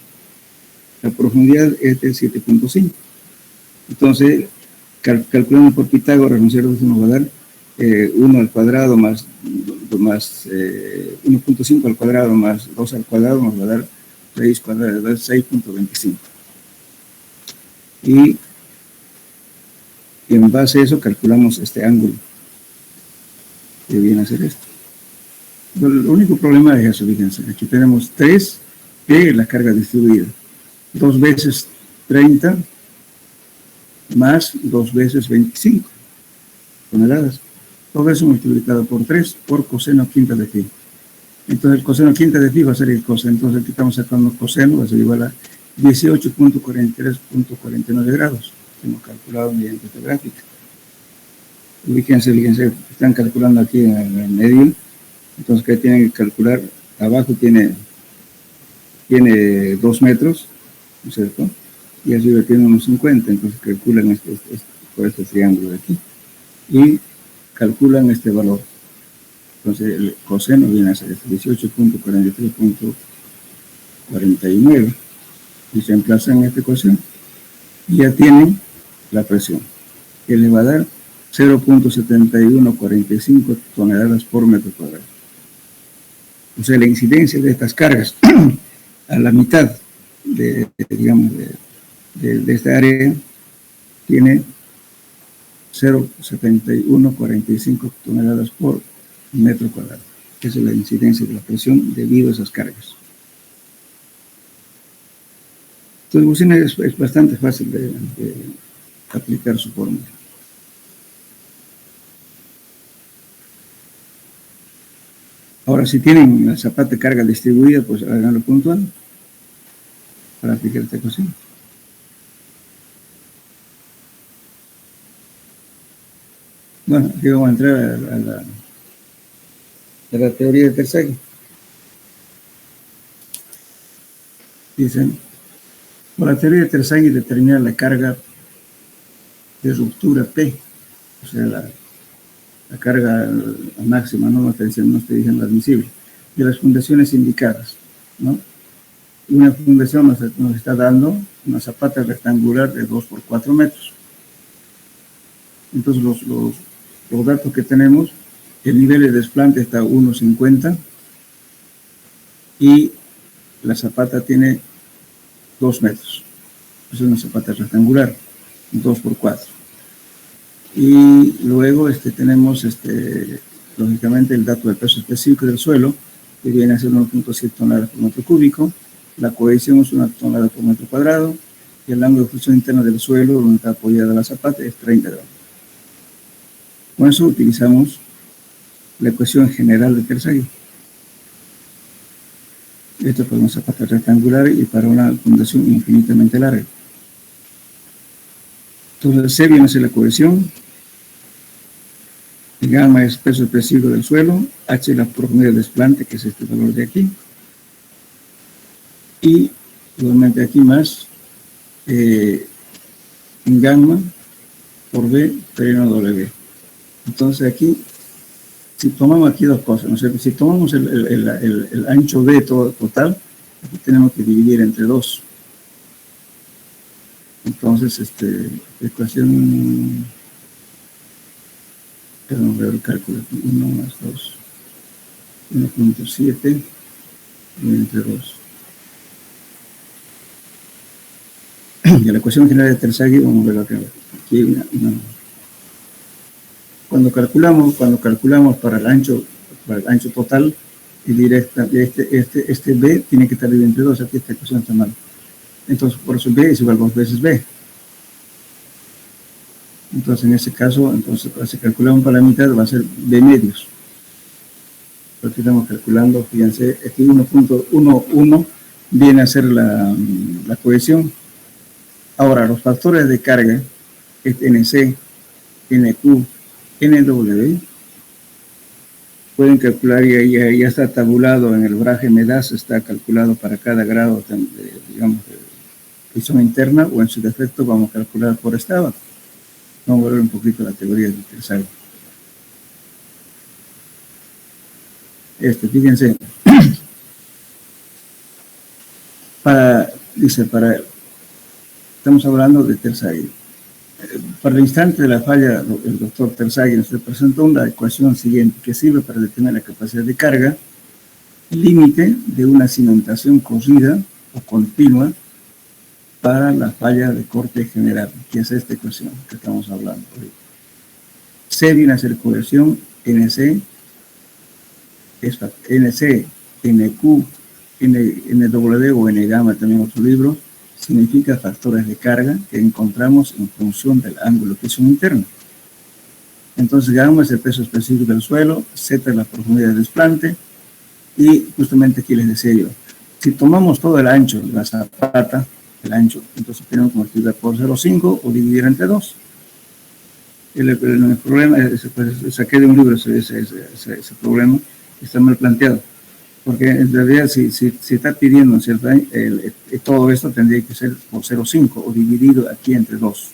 La profundidad es de 7.5. Entonces, calculando por Pitágoras, ¿no es cierto? Nos va a dar 1 al cuadrado más 1.5 al cuadrado más 2 al cuadrado, nos va a dar raíz cuadrada de 6.25. Y en base a eso calculamos este ángulo, que viene a ser esto. El único problema es eso, fíjense, aquí tenemos 3, que es la carga distribuida, 2 veces 30 más 2 veces 25 toneladas. Todo eso multiplicado por 3 por coseno quinta de phi. Entonces el coseno quinta de phi va a ser el coseno. Entonces aquí estamos sacando coseno, va a ser igual a 18.43.49 grados. Hemos calculado mediante esta gráfica. Fíjense, están calculando aquí en el medio. Entonces que tienen que calcular, abajo tiene 2 metros, ¿no es cierto? Y arriba tiene unos 50, entonces calculan por este triángulo de aquí y calculan este valor. Entonces el coseno viene a ser 18.43.49 y se emplaza en esta ecuación y ya tienen la presión, que le va a dar 0.7145 toneladas por metro cuadrado. O sea, la incidencia de estas cargas a la mitad de esta área tiene 0.7145 toneladas por metro cuadrado. Esa es la incidencia de la presión debido a esas cargas. Entonces, Gaussiana es bastante fácil de aplicar su fórmula. Ahora, si tienen la zapata de carga distribuida, pues háganlo puntual para aplicar esta ecuación. Bueno, aquí vamos a entrar a la teoría de Terzaghi. Dicen, por la teoría de Terzaghi determina la carga de ruptura P, o sea, la carga máxima, no estoy diciendo admisible, de las fundaciones indicadas, ¿no? Una fundación nos está dando una zapata rectangular de 2 por 4 metros. Entonces, los datos que tenemos, el nivel de desplante está a 1,50 y la zapata tiene 2 metros. Es una zapata rectangular, 2 por 4. Y luego tenemos, lógicamente, el dato del peso específico del suelo, que viene a ser 1.7 toneladas por metro cúbico. La cohesión es 1 tonelada por metro cuadrado. Y el ángulo de fusión interna del suelo, donde está apoyada la zapata, es 30 grados. Con eso utilizamos la ecuación general de Terzaghi. Esto para una zapata rectangular y para una fundación infinitamente larga. Entonces, C viene a ser la cohesión, gamma es peso específico del suelo, H es la profundidad de desplante, que es este valor de aquí, y igualmente aquí más en gamma por B, pereno W. Entonces aquí, si tomamos aquí dos cosas, ¿no es cierto? Si tomamos el ancho B total, aquí tenemos que dividir entre 2. Entonces, ecuación, perdón, veo el cálculo, 1 más 2, 1.7 y entre 2. Y la ecuación general de Terzaghi, vamos a ver aquí cuando calculamos para el ancho total, y directa, este B tiene que estar dividido entre 2, aquí esta ecuación está mal. Entonces, por eso B es igual a 2 veces B. Entonces, en ese caso, si calculamos para la mitad, va a ser B medios. Porque estamos calculando, fíjense, aquí 1.11 viene a ser la cohesión. Ahora, los factores de carga, NC, NQ, NW, pueden calcular, ya está tabulado en el braje MEDAS, está calculado para cada grado, digamos, de fricción interna, o en su defecto vamos a calcular por estado. Vamos a ver un poquito la teoría de Terzaghi. Fíjense, estamos hablando de Terzaghi. Para el instante de la falla, el doctor Terzaghi nos presentó una ecuación siguiente que sirve para determinar la capacidad de carga, límite de una cimentación corrida o continua para la falla de corte general, que es esta ecuación que estamos hablando hoy. C viene a ser cohesión, NC, NQ, NW o N gamma, también otro libro, significa factores de carga que encontramos en función del ángulo de fusión interna. Entonces, gamma es el peso específico del suelo, Z es la profundidad de desplante, y justamente aquí les decía yo, si tomamos todo el ancho de la zapata, el ancho, entonces tenemos que multiplicar por 0,5 o dividir entre 2. El problema, pues, saqué de un libro ese problema, está mal planteado. Porque en realidad si está pidiendo, ¿cierto? Todo esto tendría que ser por 0,5 o dividido aquí entre 2.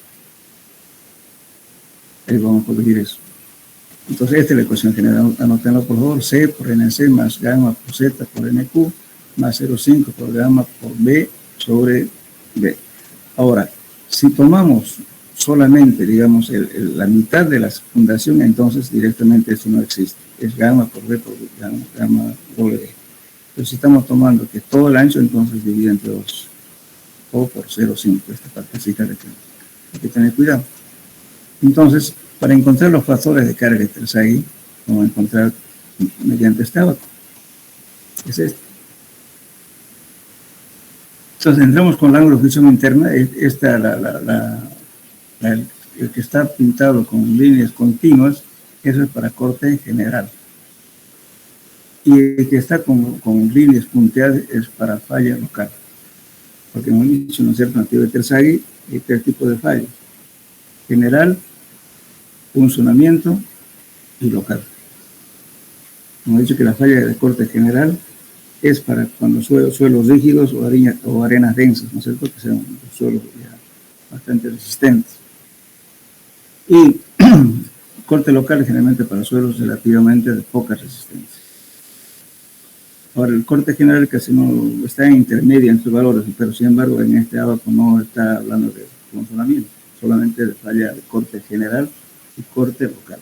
Ahí vamos a corregir eso. Entonces esta es la ecuación general, anótenlo por favor, C por NC más gamma por Z por NQ más 0,5 por gamma por B sobre B. Ahora, si tomamos solamente, digamos, la mitad de la fundación, entonces directamente esto no existe. Es gamma por B por gamma W. Pero si estamos tomando que todo el ancho, entonces divide entre 2 o por 0,5, esta partecita de aquí. Hay que tener cuidado. Entonces, para encontrar los factores de carga de Terzaghi, vamos a encontrar mediante este abaco. Es este. Entonces, entramos con el ángulo de fricción interna. El que está pintado con líneas continuas, eso es para corte general. Y el que está con líneas punteadas es para falla local. Porque hemos dicho, ¿no es cierto?, en la teoría de Terzaghi, hay 3 tipos de fallas: general, funcionamiento y local. Hemos dicho que la falla de corte general es para cuando suelos rígidos o arenas densas, ¿no es cierto?, que sean suelos ya bastante resistentes. Y corte local generalmente para suelos relativamente de poca resistencia. Ahora, el corte general casi no está en intermedia en sus valores, pero sin embargo en este abaco no está hablando de funcionamiento, solamente de falla de corte general y corte local.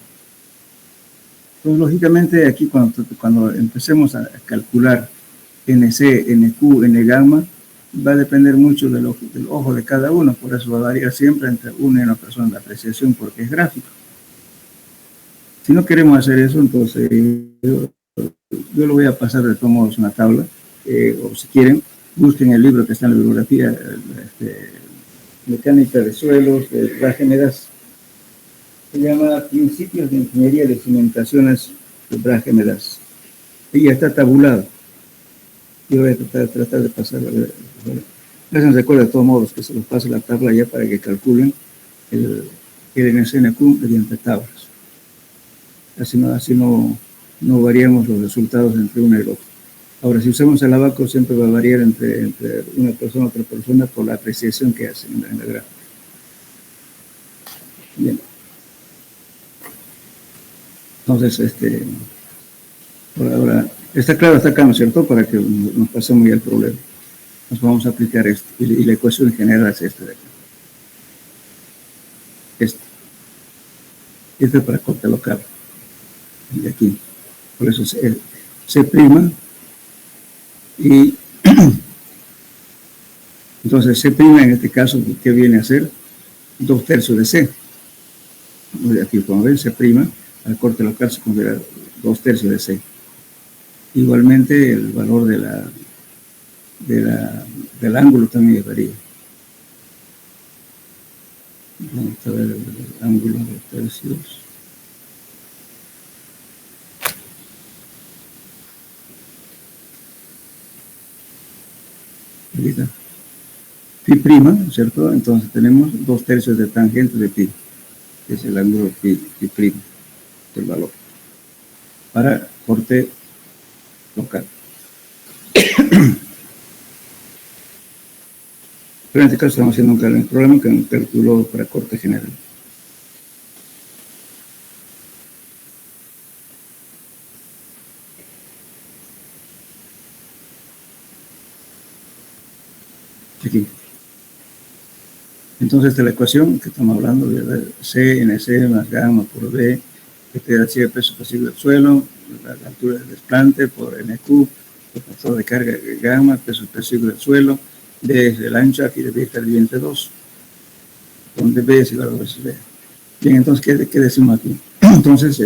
Entonces, lógicamente, aquí cuando empecemos a calcular NC, NQ, N gamma, va a depender mucho del ojo de cada uno, por eso va a variar siempre entre una y una persona de apreciación, porque es gráfico. Si no queremos hacer eso, entonces yo lo voy a pasar de todos modos una tabla, o si quieren, busquen el libro que está en la bibliografía, Mecánica de Suelos, de Brahemedas, se llama Principios de Ingeniería de Cimentaciones de Brahemedas. Y ya está tabulado. Yo voy a tratar de pasarlo. No se recuerda de todos modos que se los pase la tabla ya para que calculen el NCNQ mediante tablas. Así no variamos los resultados entre una y la otra. Ahora, si usamos el abaco, siempre va a variar entre una persona y otra persona por la apreciación que hacen en la gráfica. Bien. Entonces, ahora, está claro, está acá, ¿no es cierto? Para que nos pasemos ya el problema. Nos vamos a aplicar esto. Y la ecuación general es esta de acá. Esta es para corte local. Y aquí. Por eso C prima. Y entonces C prima en este caso, ¿qué viene a ser? 2/3 de C. Aquí, como ven, C prima, al corte local se considera 2/3 de C. Igualmente, el valor del ángulo también varía. Vamos a ver el ángulo de tercios. Ahorita. Pi prima, ¿cierto? Entonces tenemos 2/3 de tangente de pi, que es el ángulo pi prima, del valor, para corte local. Pero en este caso estamos haciendo un problema que nos calculó para corte general. Aquí. Entonces, esta es la ecuación que estamos hablando de C, NC más gamma por B, que te da el peso pasivo del suelo, la altura del desplante por NQ, el factor de carga gamma, peso pasivo del suelo, B es el ancho, aquí debe estar el entre 2, donde B es igual a 2 veces B. Bien, entonces, ¿qué decimos aquí? Entonces,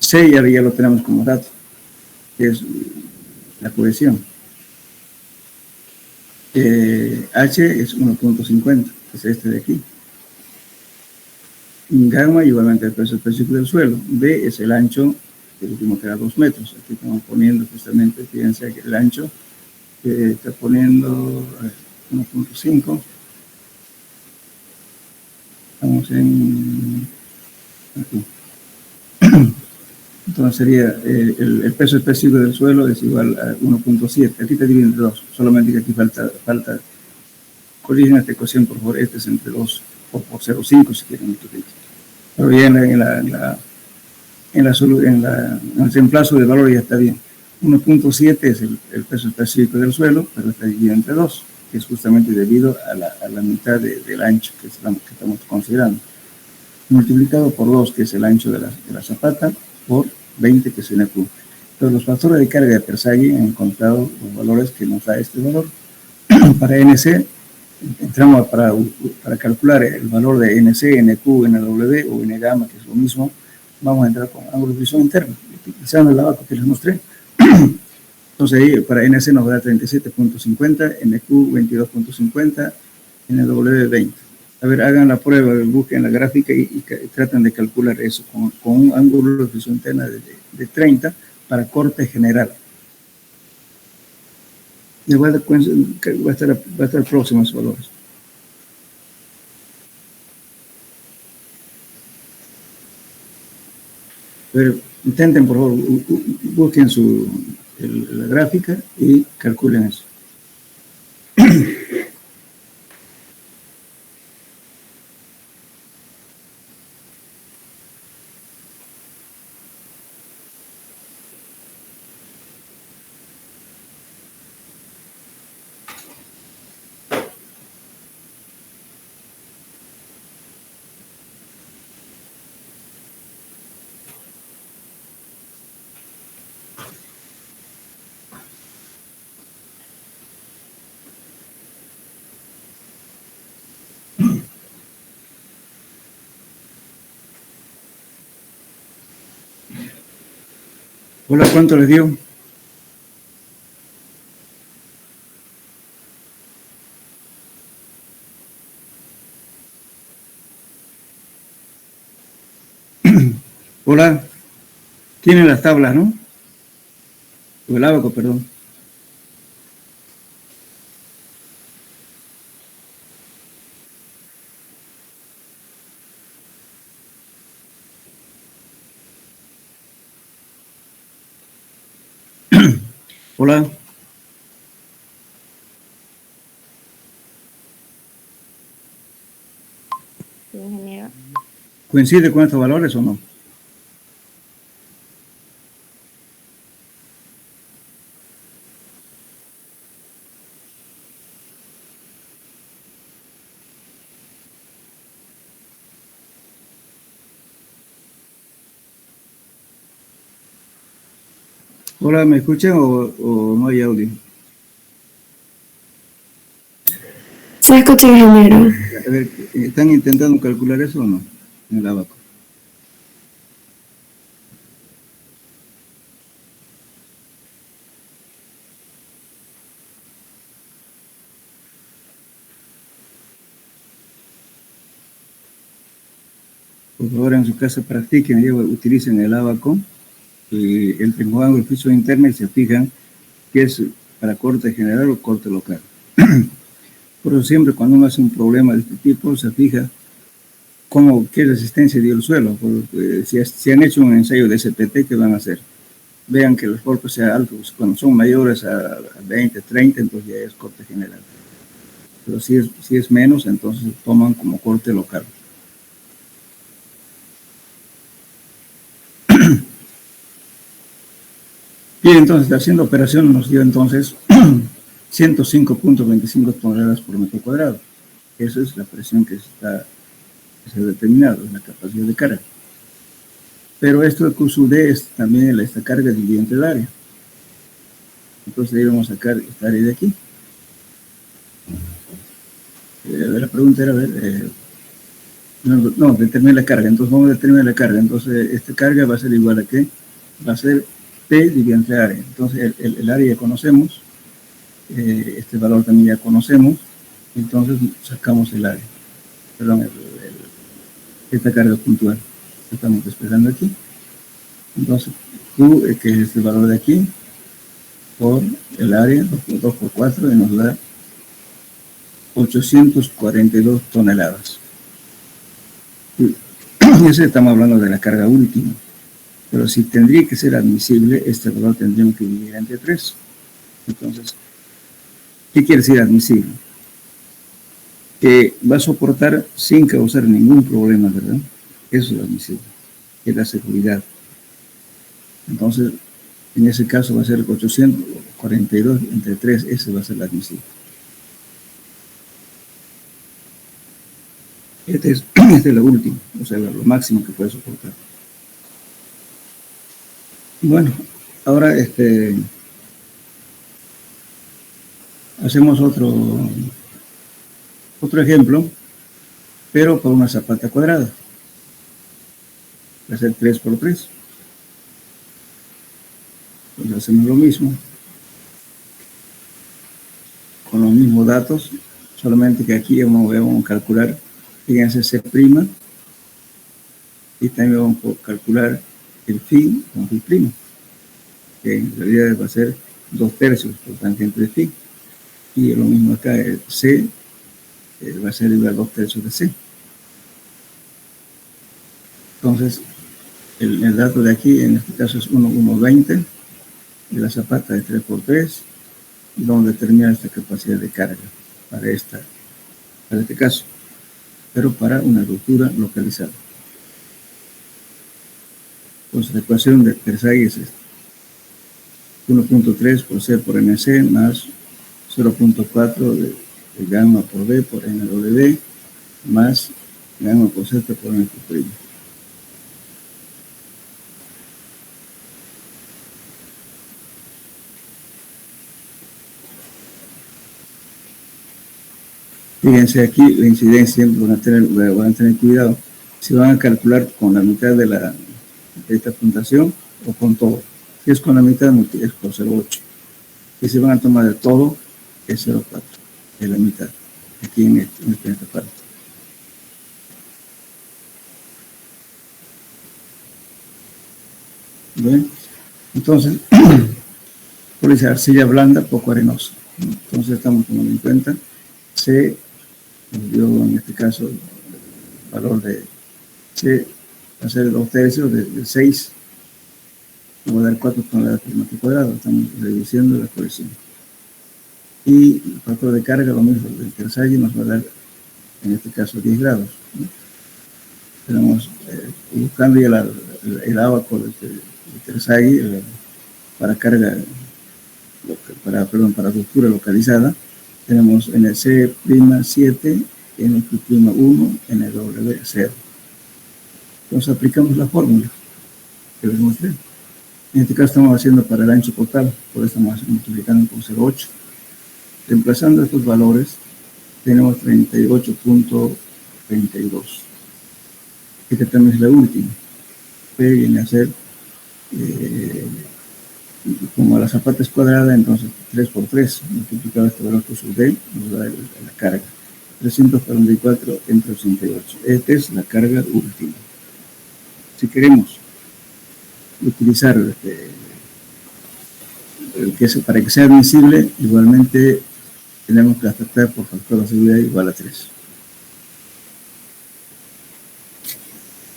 C ya lo tenemos como dato, que es la cohesión. H es 1.50, es este de aquí. Gamma igualmente el peso específico del suelo. B es el ancho, que último que era 2 metros. Aquí estamos poniendo justamente, fíjense que el ancho está poniendo 1.5. Estamos en aquí. Entonces sería el peso específico del suelo es igual a 1.7. Aquí te divide entre 2, solamente que aquí falta corrigen esta ecuación, por favor, este es entre 2 o por 0.5 si quieren multiplicar. Pero ya en el reemplazo de valor ya está bien. 1.7 es el peso específico del suelo, pero está dividido entre 2, que es justamente debido a la mitad del ancho que estamos considerando. Multiplicado por 2, que es el ancho de la zapata, por 20, que es el NQ. Entonces, los factores de carga de Terzaghi han encontrado los valores que nos da este valor. Para NC, entramos para calcular el valor de NC, NQ, NW o N gamma, que es lo mismo, vamos a entrar con ángulo de visión interno, utilizando el abaco que les mostré. Entonces, ahí para NC nos da 37.50, NQ 22.50, NW 20. A ver, hagan la prueba, busquen la gráfica y traten de calcular eso con un ángulo de visión interna de 30 para corte general. Y va a estar próximo a esos valores. Pero intenten, por favor, busquen la gráfica y calculen eso. Hola, ¿cuánto les dio? Hola, tienen las tablas, ¿no? O el ábaco, perdón. Hola. Sí, ingeniero. ¿Coincide con estos valores o no? Hola, ¿me escuchan o no hay audio? Se escucha, ingeniero. A ver, ¿están intentando calcular eso o no? En el abaco. Por favor, en su casa practiquen y utilicen el abaco, el triángulo, el piso interno y se fijan que es para corte general o corte local. Por eso siempre cuando uno hace un problema de este tipo se fija qué resistencia dio el suelo. Porque si han hecho un ensayo de SPT, ¿qué van a hacer? Vean que los golpes sean altos. Cuando son mayores a 20, 30, entonces ya es corte general. Pero si es menos, entonces toman como corte local. Bien, entonces, haciendo operación nos dio entonces 105.25 toneladas por metro cuadrado. Esa es la presión que se ha determinado, la capacidad de carga. Pero esto de QSUD es también esta carga dividida entre el área. Entonces ahí vamos a sacar esta área de aquí. La pregunta era, determinar la carga. Entonces vamos a determinar la carga. Entonces esta carga va a ser igual a ¿qué? Va a ser P dividido entre área. Entonces el área ya conocemos. Este valor también ya conocemos. Entonces sacamos el área. Perdón, esta carga puntual. Estamos desplegando aquí. Entonces Q, que es el valor de aquí, por el área, 2 por 4, y nos da 842 toneladas. Y eso estamos hablando de la carga última. Pero si tendría que ser admisible, este valor tendríamos que dividir entre 3. Entonces, ¿qué quiere decir admisible? Que va a soportar sin causar ningún problema, ¿verdad? Eso es admisible, es la seguridad. Entonces, en ese caso va a ser 842 entre 3, ese va a ser la admisible. Este es lo último, o sea, lo máximo que puede soportar. Bueno, ahora hacemos otro ejemplo, pero para una zapata cuadrada. Va a ser 3 por 3. Entonces hacemos lo mismo, con los mismos datos, solamente que aquí vamos a calcular, fíjense, C', y también vamos a calcular el phi con phi', que en realidad va a ser 2/3 por tangente de phi, y lo mismo acá, el C va a ser igual a 2/3 de C. Entonces, el dato de aquí, en este caso es 1,20 de la zapata de 3 por 3, donde determina esta capacidad de carga para este caso, pero para una ruptura localizada. Entonces, la ecuación de Tersay es esta: 1.3 por C por MC más 0.4 de gamma por B por NW más gamma por Z por N primo. Fíjense aquí la incidencia, van a tener cuidado si van a calcular con la mitad de esta puntuación o con todo. que es con la mitad, es por 0,8. Y si van a tomar de todo, es 0,4, es la mitad, aquí en esta parte. ¿Ven? Entonces, por esa arcilla blanda, poco arenosa. Entonces estamos tomando en cuenta, se dio en este caso el valor de C, va a ser 2/3 de 6, va a dar 4 toneladas por metro cuadrado, estamos reduciendo la corrección. Y el factor de carga, lo mismo, el Tersaghi nos va a dar, en este caso, 10 grados. ¿No? Tenemos, buscando ya el agua por el Tersaghi para carga, para ruptura localizada, tenemos en el C'7, en el Q'1, en el W0. Entonces aplicamos la fórmula que les mostré. En este caso estamos haciendo para el ancho total, por eso estamos multiplicando por 0,8. Reemplazando estos valores, tenemos 38.32. Esta también es la última. P viene a ser, como la zapata es cuadrada, entonces 3 por 3, multiplicado este valor por su D, nos da la carga. 344 entre 88. Esta es la carga última. Si queremos utilizar para que sea admisible, igualmente tenemos que afectar por factor de seguridad igual a 3.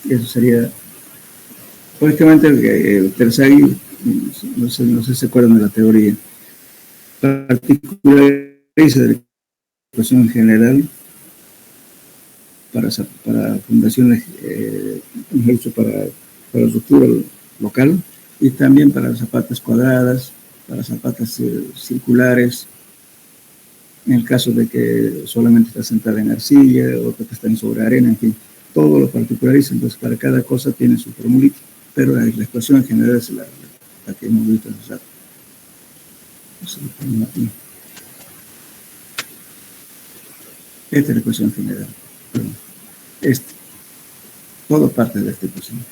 Eso sería, prácticamente el Tersaghi, no sé si se acuerdan de la teoría, particulariza de la ecuación general para fundaciones, para estructura local, y también para las zapatas cuadradas, para zapatas circulares, en el caso de que solamente está sentada en arcilla, otra que está en sobre arena, en fin, todo lo particulariza. Entonces para cada cosa tiene su formulita, pero la ecuación en general es la que hemos visto en los datos. Esta es la ecuación general. Todo parte de esta ecuación.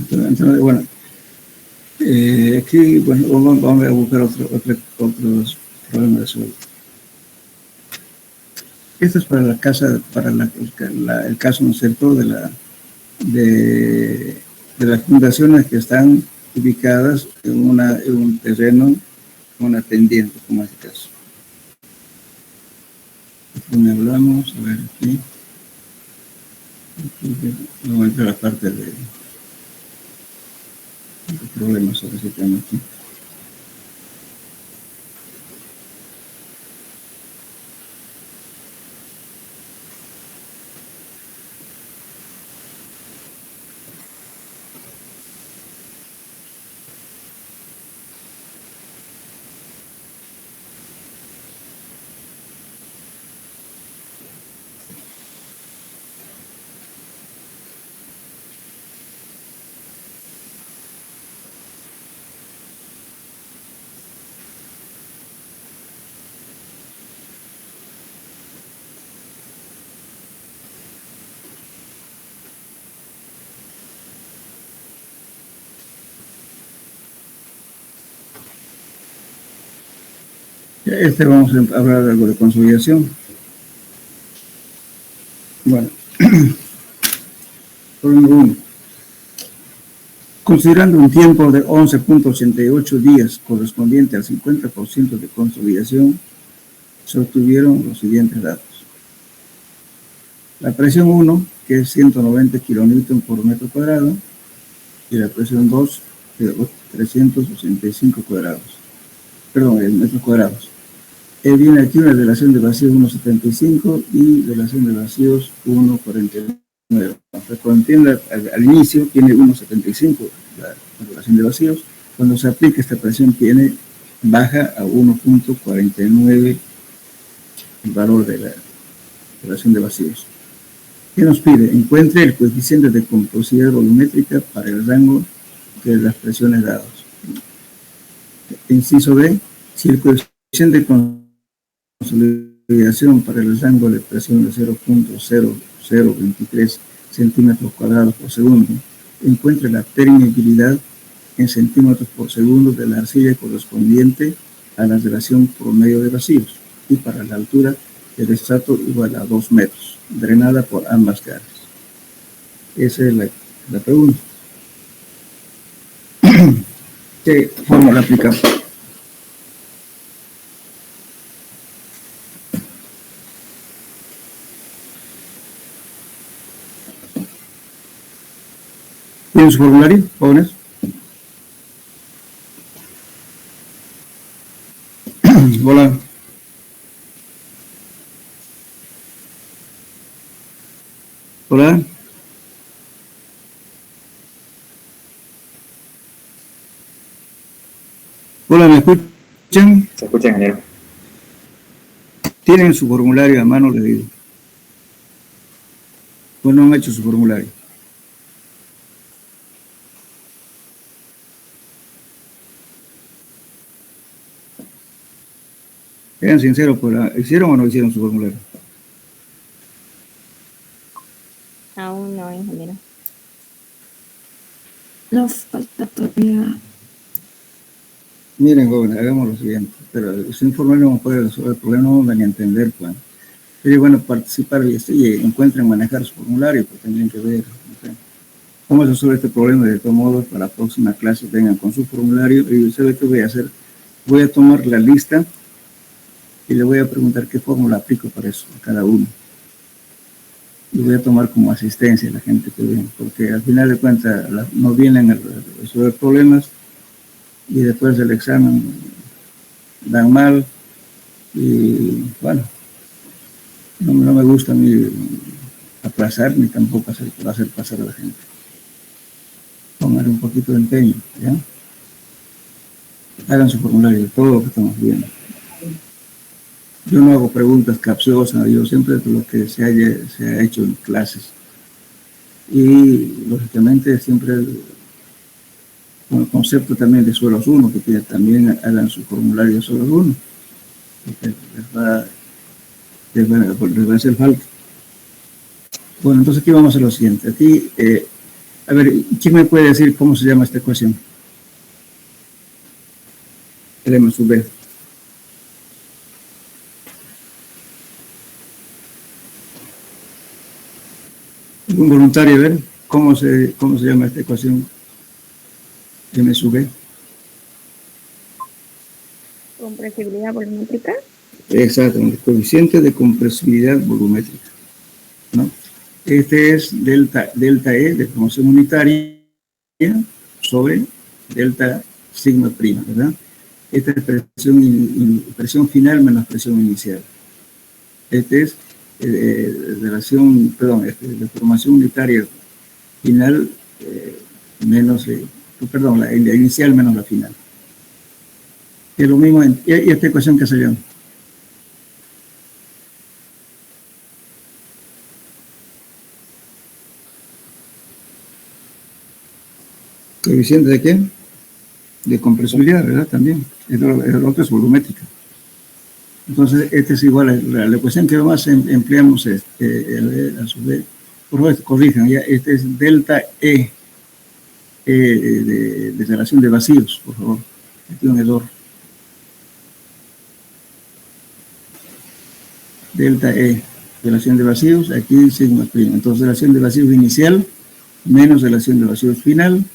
Entonces, bueno, aquí vamos a buscar otros problemas de suelo. Esto es para la casa, para el caso, ¿no es cierto?, de las fundaciones que están ubicadas en un terreno con una pendiente, como este caso. Aquí hablamos, a ver aquí vamos a entrar a la parte de problemas sobre ese tema aquí. Vamos a hablar de algo de consolidación. Bueno, problema 1. Considerando un tiempo de 11.88 días correspondiente al 50% de consolidación, se obtuvieron los siguientes datos. La presión 1, que es 190 kilonewton por metro cuadrado, y la presión 2, de 385 metros cuadrados. Viene aquí una relación de vacíos 1.75 y relación de vacíos 1.49. Cuando entienda al inicio tiene 1.75 la relación de vacíos. Cuando se aplica esta presión tiene baja a 1.49 el valor de la relación de vacíos. ¿Qué nos pide? Encuentre el coeficiente de compresividad volumétrica para el rango de las presiones dadas. Inciso B, si el coeficiente de consolidación para el rango de presión de 0.0023 centímetros cuadrados por segundo, encuentre la permeabilidad en centímetros por segundo de la arcilla correspondiente a la relación promedio de vacíos y para la altura del estrato igual a 2 metros, drenada por ambas caras. Esa es la pregunta. ¿Qué fórmula aplicamos? ¿Tienen su formulario, jóvenes? Hola. Hola. Hola, ¿me escuchan? Se escucha, ingeniero. ¿Tienen su formulario a mano, les digo? ¿O no han hecho su formulario? Sean sinceros, ¿hicieron o no hicieron su formulario? Aún no, ingeniero. Nos falta todavía. Miren, jóvenes, hagamos lo siguiente, pero sin formulario no puede resolver el problema, no van a entender, pues. Sería bueno participar y encuentren manejar su formulario, pues tendrían que ver, no sé, cómo se resuelve este problema. De todos modos, para la próxima clase vengan con su formulario y ¿sabe qué voy a hacer? Voy a tomar la lista y le voy a preguntar qué fórmula aplico para eso, a cada uno. Y voy a tomar como asistencia a la gente que viene, porque al final de cuentas no vienen a resolver problemas y después del examen dan mal y bueno, no me gusta a mí aplazar ni tampoco hacer pasar a la gente. Tomar un poquito de empeño, ¿ya? Hagan su formulario, todo lo que estamos viendo. Yo no hago preguntas capciosas, yo siempre lo que se ha hecho en clases. Y, lógicamente, siempre con el concepto también de suelos 1, que también hagan su formulario de suelos 1, porque les va a hacer falta. Bueno, entonces aquí vamos a lo siguiente. Aquí, a ver, ¿quién me puede decir cómo se llama esta ecuación? El M sub B. Un voluntario, a ver, ¿cómo se llama esta ecuación? M sub B. Compresibilidad volumétrica. Exactamente, coeficiente de compresibilidad volumétrica, ¿no? Este es delta E de formación unitaria sobre delta sigma prima, ¿verdad? Esta es presión final menos presión inicial. Este es de formación unitaria final menos, la inicial menos la final. Es lo mismo, y esta ecuación que se llama. ¿Coeficiente de qué? De compresibilidad, ¿verdad? También. El otro es volumétrica. Entonces, este es igual a la ecuación que más empleamos, a su vez, por favor, corrijan, ya, este es delta E de relación de vacíos, por favor. Aquí un error. Delta E, relación de vacíos, aquí sigma prima. Entonces, relación de vacíos inicial menos relación de vacíos final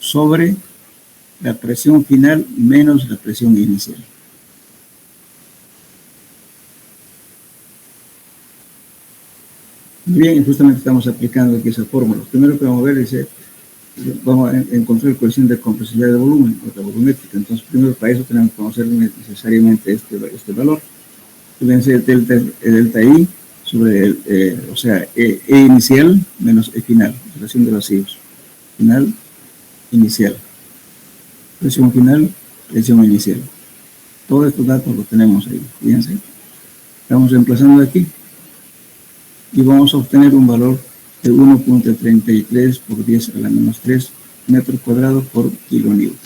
sobre la presión final menos la presión inicial. Bien, justamente estamos aplicando aquí esa fórmula. Lo primero que vamos a ver es, vamos a encontrar el coeficiente de compresibilidad de volumen, o la volumétrica. Entonces, primero para eso tenemos que conocer necesariamente este valor. Deben ser delta I sobre E inicial menos E final, relación de vacíos. Final, inicial. Presión final, presión inicial. Todos estos datos los tenemos ahí, fíjense. Estamos reemplazando aquí y vamos a obtener un valor de 1.33 por 10 a la menos 3 metros cuadrados por kilonewton.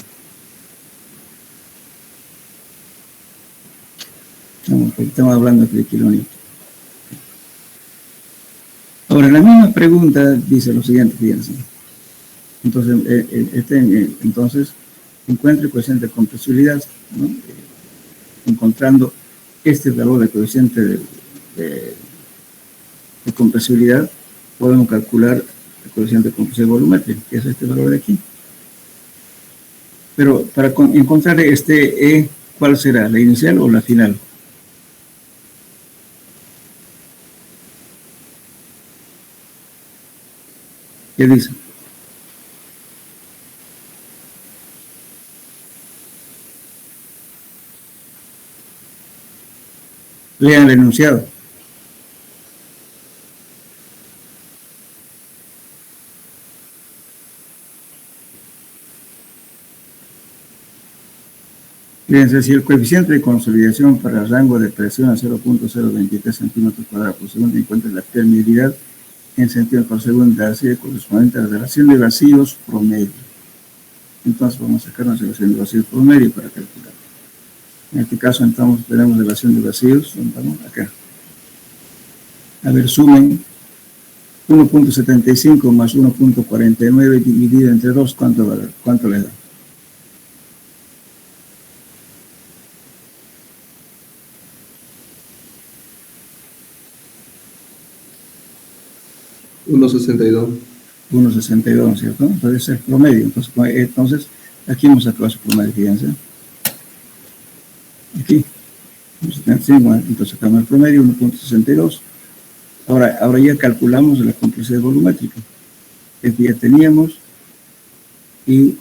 Estamos hablando aquí de kilonewton. Ahora, la misma pregunta dice lo siguiente, fíjense. Entonces, encuentre el coeficiente de compresibilidad, ¿no? Encontrando este valor de coeficiente de compresibilidad, podemos calcular el coeficiente de compresión volumétrica, que es este valor de aquí. Pero para encontrar este E, ¿cuál será? ¿La inicial o la final? ¿Qué dice? Lean el enunciado. Fíjense, si el coeficiente de consolidación para el rango de presión a 0.023 centímetros cuadrados por segundo encuentra la permeabilidad en centímetros por segundo así correspondiente a la relación de vacíos promedio. Entonces vamos a sacar una relación de vacíos promedio para calcular. En este caso, entonces, tenemos relación de vacíos, vamos acá. A ver, sumen 1.75 más 1.49 dividido entre 2, ¿cuánto le da? $1.62. 1.62, ¿cierto? Entonces es promedio. Entonces, aquí hemos sacado su promedio, fíjense. Aquí, 1.75, entonces sacamos el promedio, 1.62. Ahora ya calculamos la complejidad volumétrica. Este ya teníamos y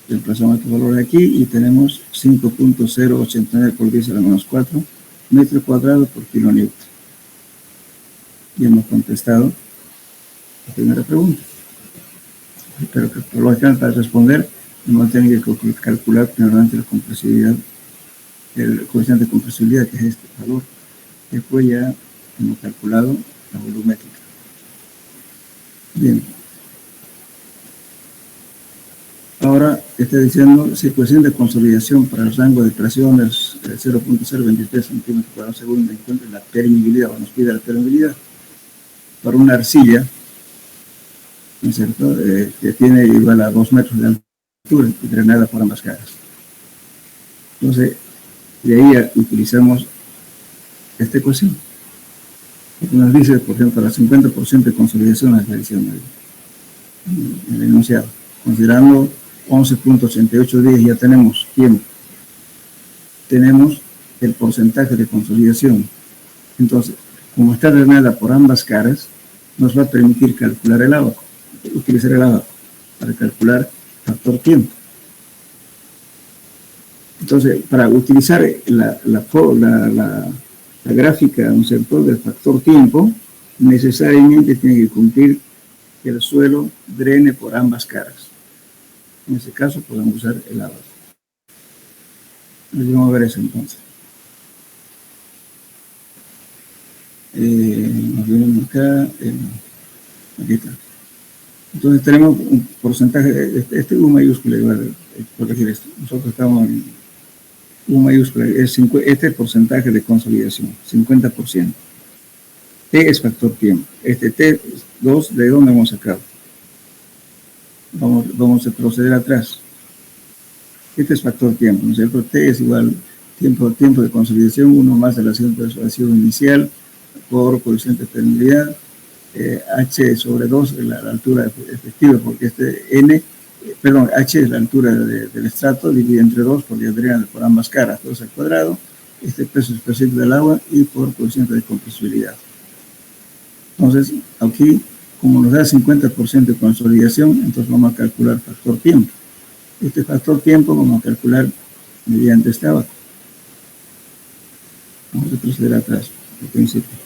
reemplazamos este valor de aquí y tenemos 5.089 por 10 a la menos 4 metros cuadrados por kilonewton. Y hemos contestado la primera pregunta. Pero que lógicamente para responder no tienen que calcular primeramente la compresibilidad, el coeficiente de compresibilidad, que es este valor. Después ya hemos calculado la volumétrica. Bien. Ahora está diciendo si el coeficiente de consolidación para el rango de presiones 0.023 centímetros cuadrados segundo encuentra la permeabilidad, o nos pide la permeabilidad para una arcilla, ¿no es cierto?, que tiene igual a 2 metros de altura y drenada por ambas caras. Entonces, de ahí utilizamos esta ecuación. Nos dice, por ejemplo, la 50% de consolidación es la edición en el enunciado. Considerando 11.88 días ya tenemos tiempo. Tenemos el porcentaje de consolidación. Entonces, como está drenada por ambas caras, nos va a permitir calcular el abaco, utilizar el abaco para calcular factor tiempo. Entonces, para utilizar la gráfica, ¿no es cierto?, del factor tiempo, necesariamente tiene que cumplir que el suelo drene por ambas caras. En ese caso podemos usar el abaco. Vamos a ver eso entonces. Nos venimos acá. Aquí está. Entonces tenemos un porcentaje, este U mayúscula va a corregir esto. Nosotros estamos en U mayúscula, este es el porcentaje de consolidación, 50%. T es factor tiempo. Este T2, ¿de dónde hemos sacado? Vamos a proceder atrás. Este es factor tiempo, ¿no es cierto? T es igual tiempo de consolidación, 1 más de la persuasión inicial por coeficiente de permeabilidad, H sobre 2 es la altura efectiva, porque H es la altura del estrato, dividido entre 2 por diadrena por ambas caras, 2 al cuadrado, este peso específico del agua y por coeficiente de compresibilidad. Entonces, aquí, como nos da 50% de consolidación, entonces vamos a calcular factor tiempo. Este factor tiempo vamos a calcular mediante este abaco. Vamos a proceder atrás, al principio.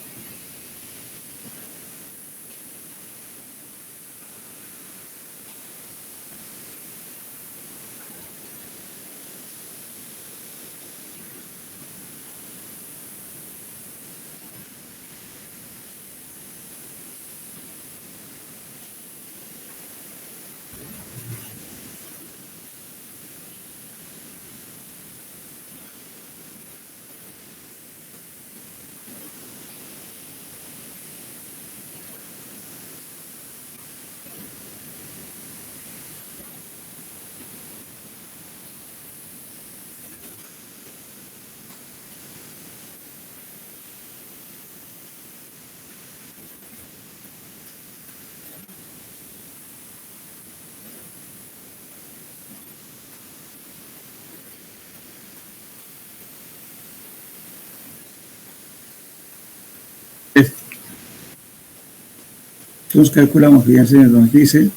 Entonces calculamos, fíjense, nos dice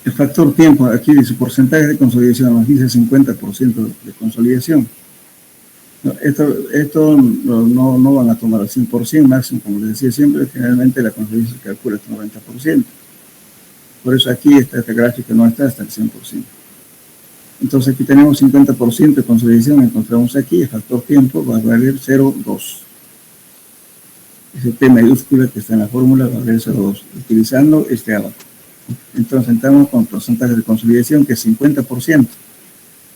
el factor tiempo, aquí dice porcentaje de consolidación, nos dice 50% de consolidación. No, esto no van a tomar al 100%, máximo, como les decía siempre, generalmente la consolidación se calcula hasta 90%. Por eso aquí esta gráfica no está hasta el 100%. Entonces aquí tenemos 50% de consolidación, encontramos aquí, el factor tiempo va a valer 0,2. Ese P mayúscula que está en la fórmula va a valer 0,2, utilizando este abaco. Entonces entramos con porcentaje de consolidación que es 50%.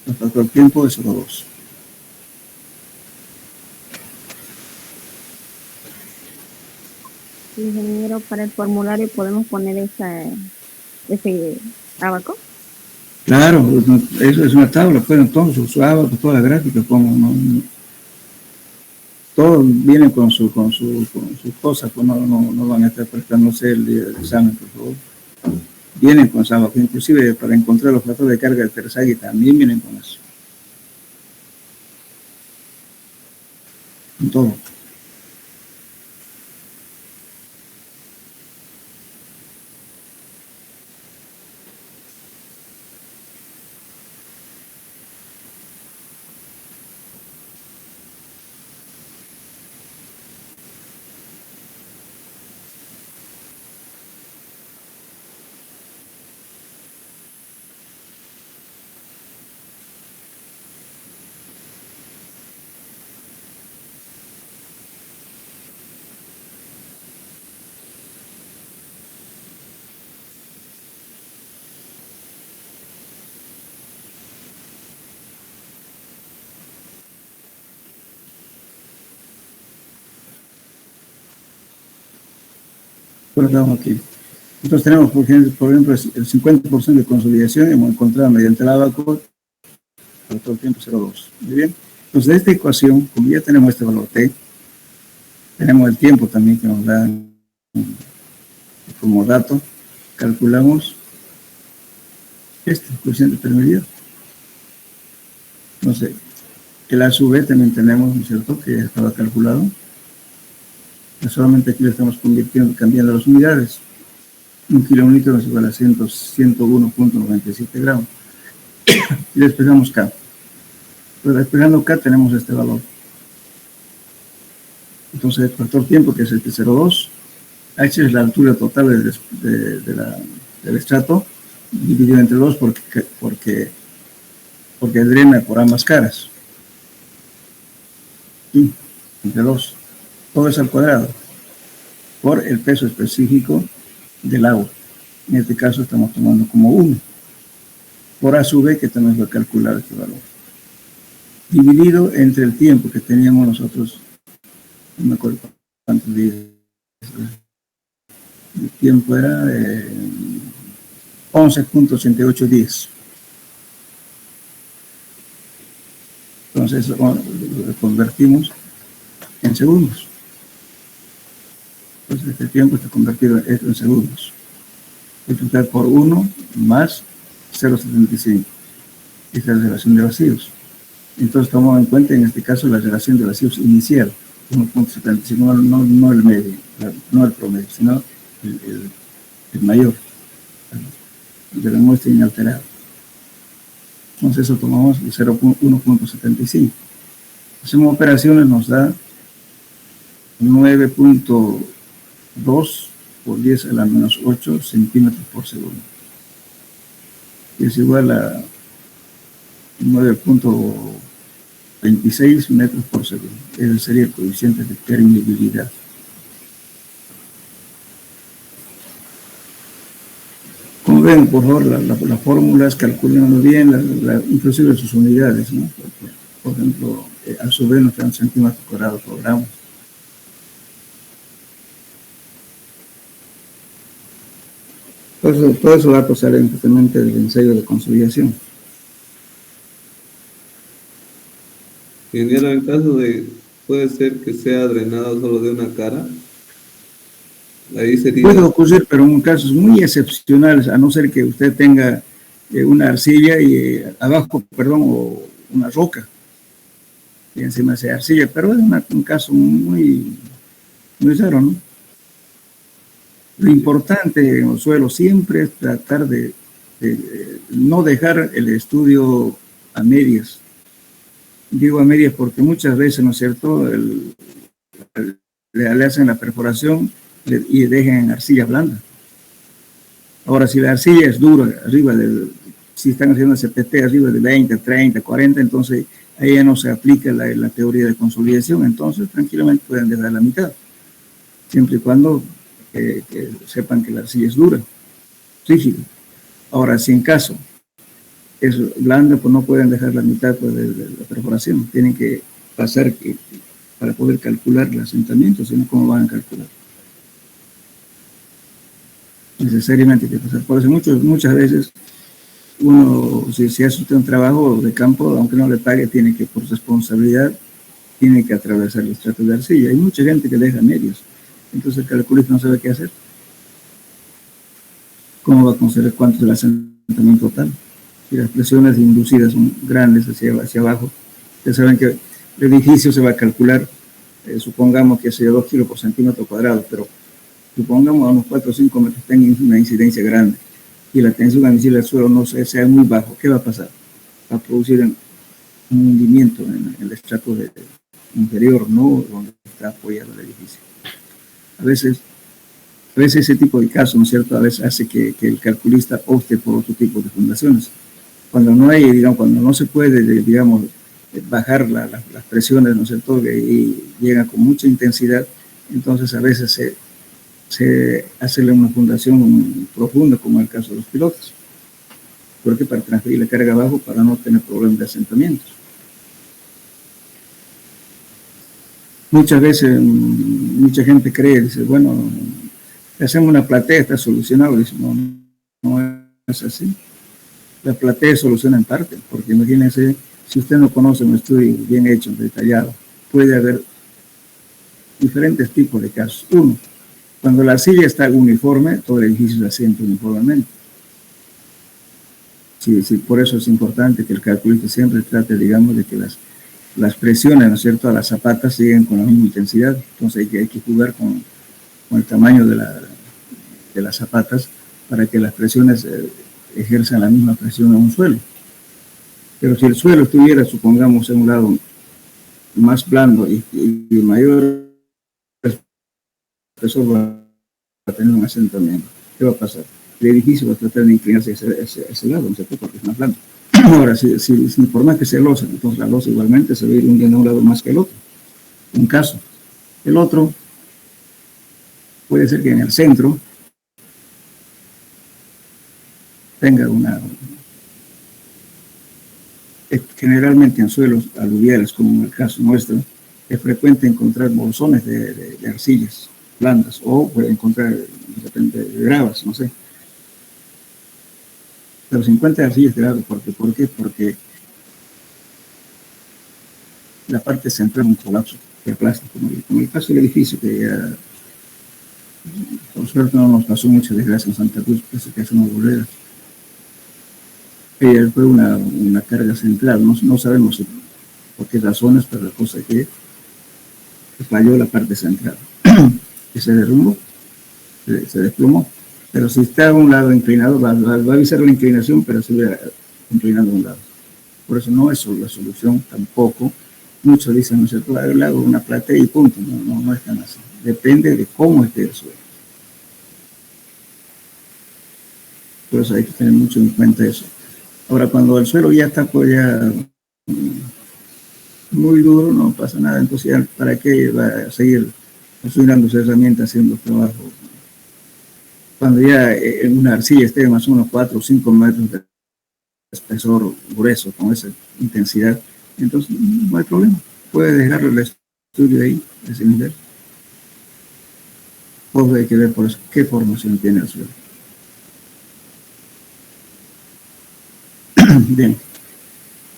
El factor tiempo es 0,2. Ingeniero, para el formulario podemos poner ese abaco. Claro, eso es una tabla, pues todos su abaco, toda la gráfica, todos vienen con sus cosas, pues no van a estar prestándose el día del examen, por favor. Vienen con su abaco, inclusive para encontrar los factores de carga de Terzaghi también vienen con eso. Con todo. Bueno, estamos aquí. Entonces tenemos, por ejemplo, el 50% de consolidación, hemos encontrado mediante el abaco, por todo el tiempo 0,2. Muy bien. Entonces, de esta ecuación, como ya tenemos este valor T, tenemos el tiempo también que nos da como dato, calculamos este coeficiente de permeabilidad. Entonces, el A sub B también tenemos, ¿no es cierto?, que ya estaba calculado. Solamente aquí le estamos cambiando las unidades. 1 kilolitro nos igual a 101.97 gramos. Y despejamos K. Pues despejando K tenemos este valor. Entonces el factor tiempo, que es este 0,2, H es la altura total del estrato, dividido entre 2 porque drena por ambas caras. Y entre 2. Todo es al cuadrado, por el peso específico del agua. En este caso estamos tomando como 1, por A sub B, que también va a calcular este valor, dividido entre el tiempo que teníamos nosotros, no me acuerdo cuántos días, el tiempo era 11.88 días. Entonces lo convertimos en segundos. Entonces este tiempo está convertido esto en segundos. Multiplicar por 1 más 0,75. Esta es la relación de vacíos. Entonces tomamos en cuenta en este caso la relación de vacíos inicial, 1.75, no el medio, no el promedio, sino el mayor, de la muestra inalterada. Entonces eso tomamos el 1.75. Hacemos operaciones, nos da 9.2 por 10 a la menos 8 centímetros por segundo. Y es igual a 9.26 metros por segundo. Ese sería el coeficiente de permeabilidad. Como ven, por favor, las fórmulas, calculando bien, inclusive sus unidades, ¿no? Por ejemplo, a su vez nos dan centímetros cuadrados por gramo. Todos esos datos salen justamente del ensayo de consolidación. Ingeniero, en caso de, puede ser que sea drenado solo de una cara, ahí sería... Puede ocurrir, pero en casos muy excepcionales, a no ser que usted tenga una arcilla y o una roca, y encima sea arcilla, pero es un caso muy raro, ¿no? Lo importante en los suelos siempre es tratar de no dejar el estudio a medias. Digo a medias porque muchas veces, ¿no es cierto?, le hacen la perforación y dejan arcilla blanda. Ahora, si la arcilla es dura, si están haciendo CPT arriba de 20, 30, 40, entonces ahí ya no se aplica la teoría de consolidación, entonces tranquilamente pueden dejar la mitad, siempre y cuando que sepan que la arcilla es dura, rígida. Ahora, si en caso es blanda, pues no pueden dejar la mitad pues, de la perforación, tienen que pasar para poder calcular el asentamiento, sino cómo van a calcular. Necesariamente hay que pasar. Por eso muchas veces uno, si hace usted un trabajo de campo, aunque no le pague, tiene que, por responsabilidad, tiene que atravesar el estrato de arcilla. Hay mucha gente que deja medios, entonces el calculista no sabe qué hacer. ¿Cómo va a considerar cuánto es el asentamiento total? Si las presiones inducidas son grandes hacia abajo, ustedes saben que el edificio se va a calcular, supongamos que sea 2 kilos por centímetro cuadrado, pero supongamos a unos 4 o 5 metros tengan una incidencia grande y la tensión admisible del suelo no sea muy bajo, ¿qué va a pasar? Va a producir un hundimiento en el estrato inferior, no donde está apoyado el edificio. A veces ese tipo de casos, ¿no es cierto?, a veces hace que el calculista opte por otro tipo de fundaciones. Cuando no hay, digamos, cuando no se puede, digamos, bajar las presiones, ¿no es cierto?, y llega con mucha intensidad, entonces a veces se hace una fundación profunda, como en el caso de los pilotos, porque para transferir la carga abajo para no tener problemas de asentamientos. Muchas veces mucha gente cree, dice, bueno, hacemos una platea, está solucionado. Dice, no es así. La platea soluciona en parte, porque imagínense, si usted no conoce un estudio bien hecho, detallado, puede haber diferentes tipos de casos. Uno, cuando la arcilla está uniforme, todo el edificio se asienta uniformemente. Sí, por eso es importante que el calculista siempre trate, digamos, de que las presiones, ¿no es cierto?, a las zapatas siguen con la misma intensidad. Entonces hay que jugar con el tamaño de las zapatas para que las presiones ejerzan la misma presión en un suelo. Pero si el suelo estuviera, supongamos, en un lado más blando y mayor espesor, va a tener un asentamiento. ¿Qué va a pasar? El edificio va a tratar de inclinarse hacia ese lado, ¿no es cierto?, porque es más blando. Ahora, si por más que sea losa, entonces la losa igualmente se va a ir hundiendo a un lado más que el otro. Un caso. El otro puede ser que en el centro tenga generalmente en suelos aluviales, como en el caso nuestro, es frecuente encontrar bolsones de arcillas blandas, o puede encontrar de repente gravas, no sé. Pero 50 arcillas graves, ¿por qué? Porque la parte central es un colapso de plástico, como el caso del edificio, que ya, por suerte no nos pasó mucha desgracia en Santa Cruz, que es una bolera. Fue una carga central, no sabemos por qué razones, pero la cosa es que falló la parte central, que se derrumbó, se desplomó. Pero si está a un lado inclinado, va a avisar una inclinación, pero se va inclinando a un lado. Por eso no es la solución tampoco. Muchos dicen, no sé, le hago una platea y punto. No es tan así. Depende de cómo esté el suelo. Por eso hay que tener mucho en cuenta eso. Ahora, cuando el suelo ya está pues ya muy duro, no pasa nada. Entonces, ya, ¿para qué va a seguir construyendo su herramienta haciendo trabajo? Cuando ya en una arcilla esté más o menos 4 o 5 metros de espesor grueso, con esa intensidad, entonces no hay problema. Puede dejarlo el estudio ahí, a ese nivel. Pues hay que ver por eso qué formación tiene el suelo. Bien,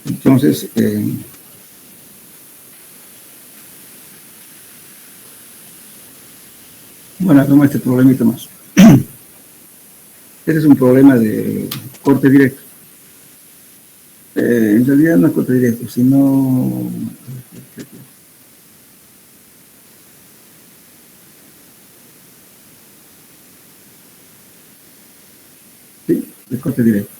entonces bueno, toma este problemita más. Este es un problema de corte directo. En realidad no es corte directo, sino corte directo.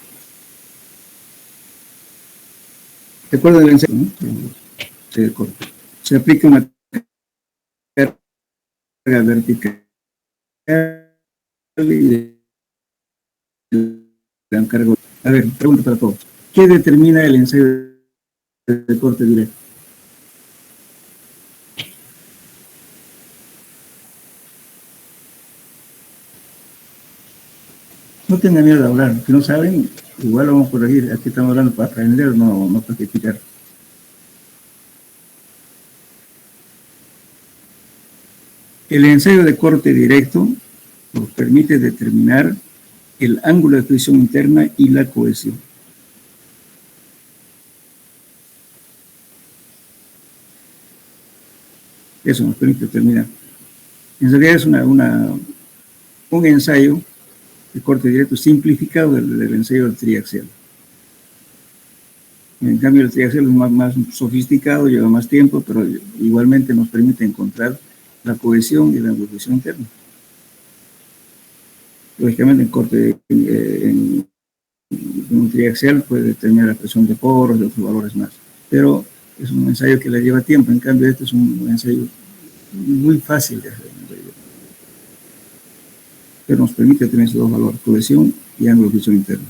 ¿Recuerdan el ensayo? ¿No? Se corta. Se aplica una carga vertical y la encargo. A ver, pregunta para todos. ¿Qué determina el ensayo de corte directo? No tengan miedo de hablar. Si no saben, igual lo vamos a corregir. Aquí estamos hablando para aprender, no para criticar. El ensayo de corte directo nos permite determinar el ángulo de fricción interna y la cohesión. Eso nos permite determinar. En realidad es un ensayo de corte directo simplificado del ensayo del triaxial. En cambio, el triaxial es más sofisticado, lleva más tiempo, pero igualmente nos permite encontrar la cohesión y la ángulo de fricción interna. Lógicamente, en un triaxial puede determinar la presión de poros y otros valores más, pero es un ensayo que le lleva tiempo. En cambio, este es un ensayo muy fácil de hacer, pero nos permite tener esos dos valores, cohesión y ángulo de fricción interna.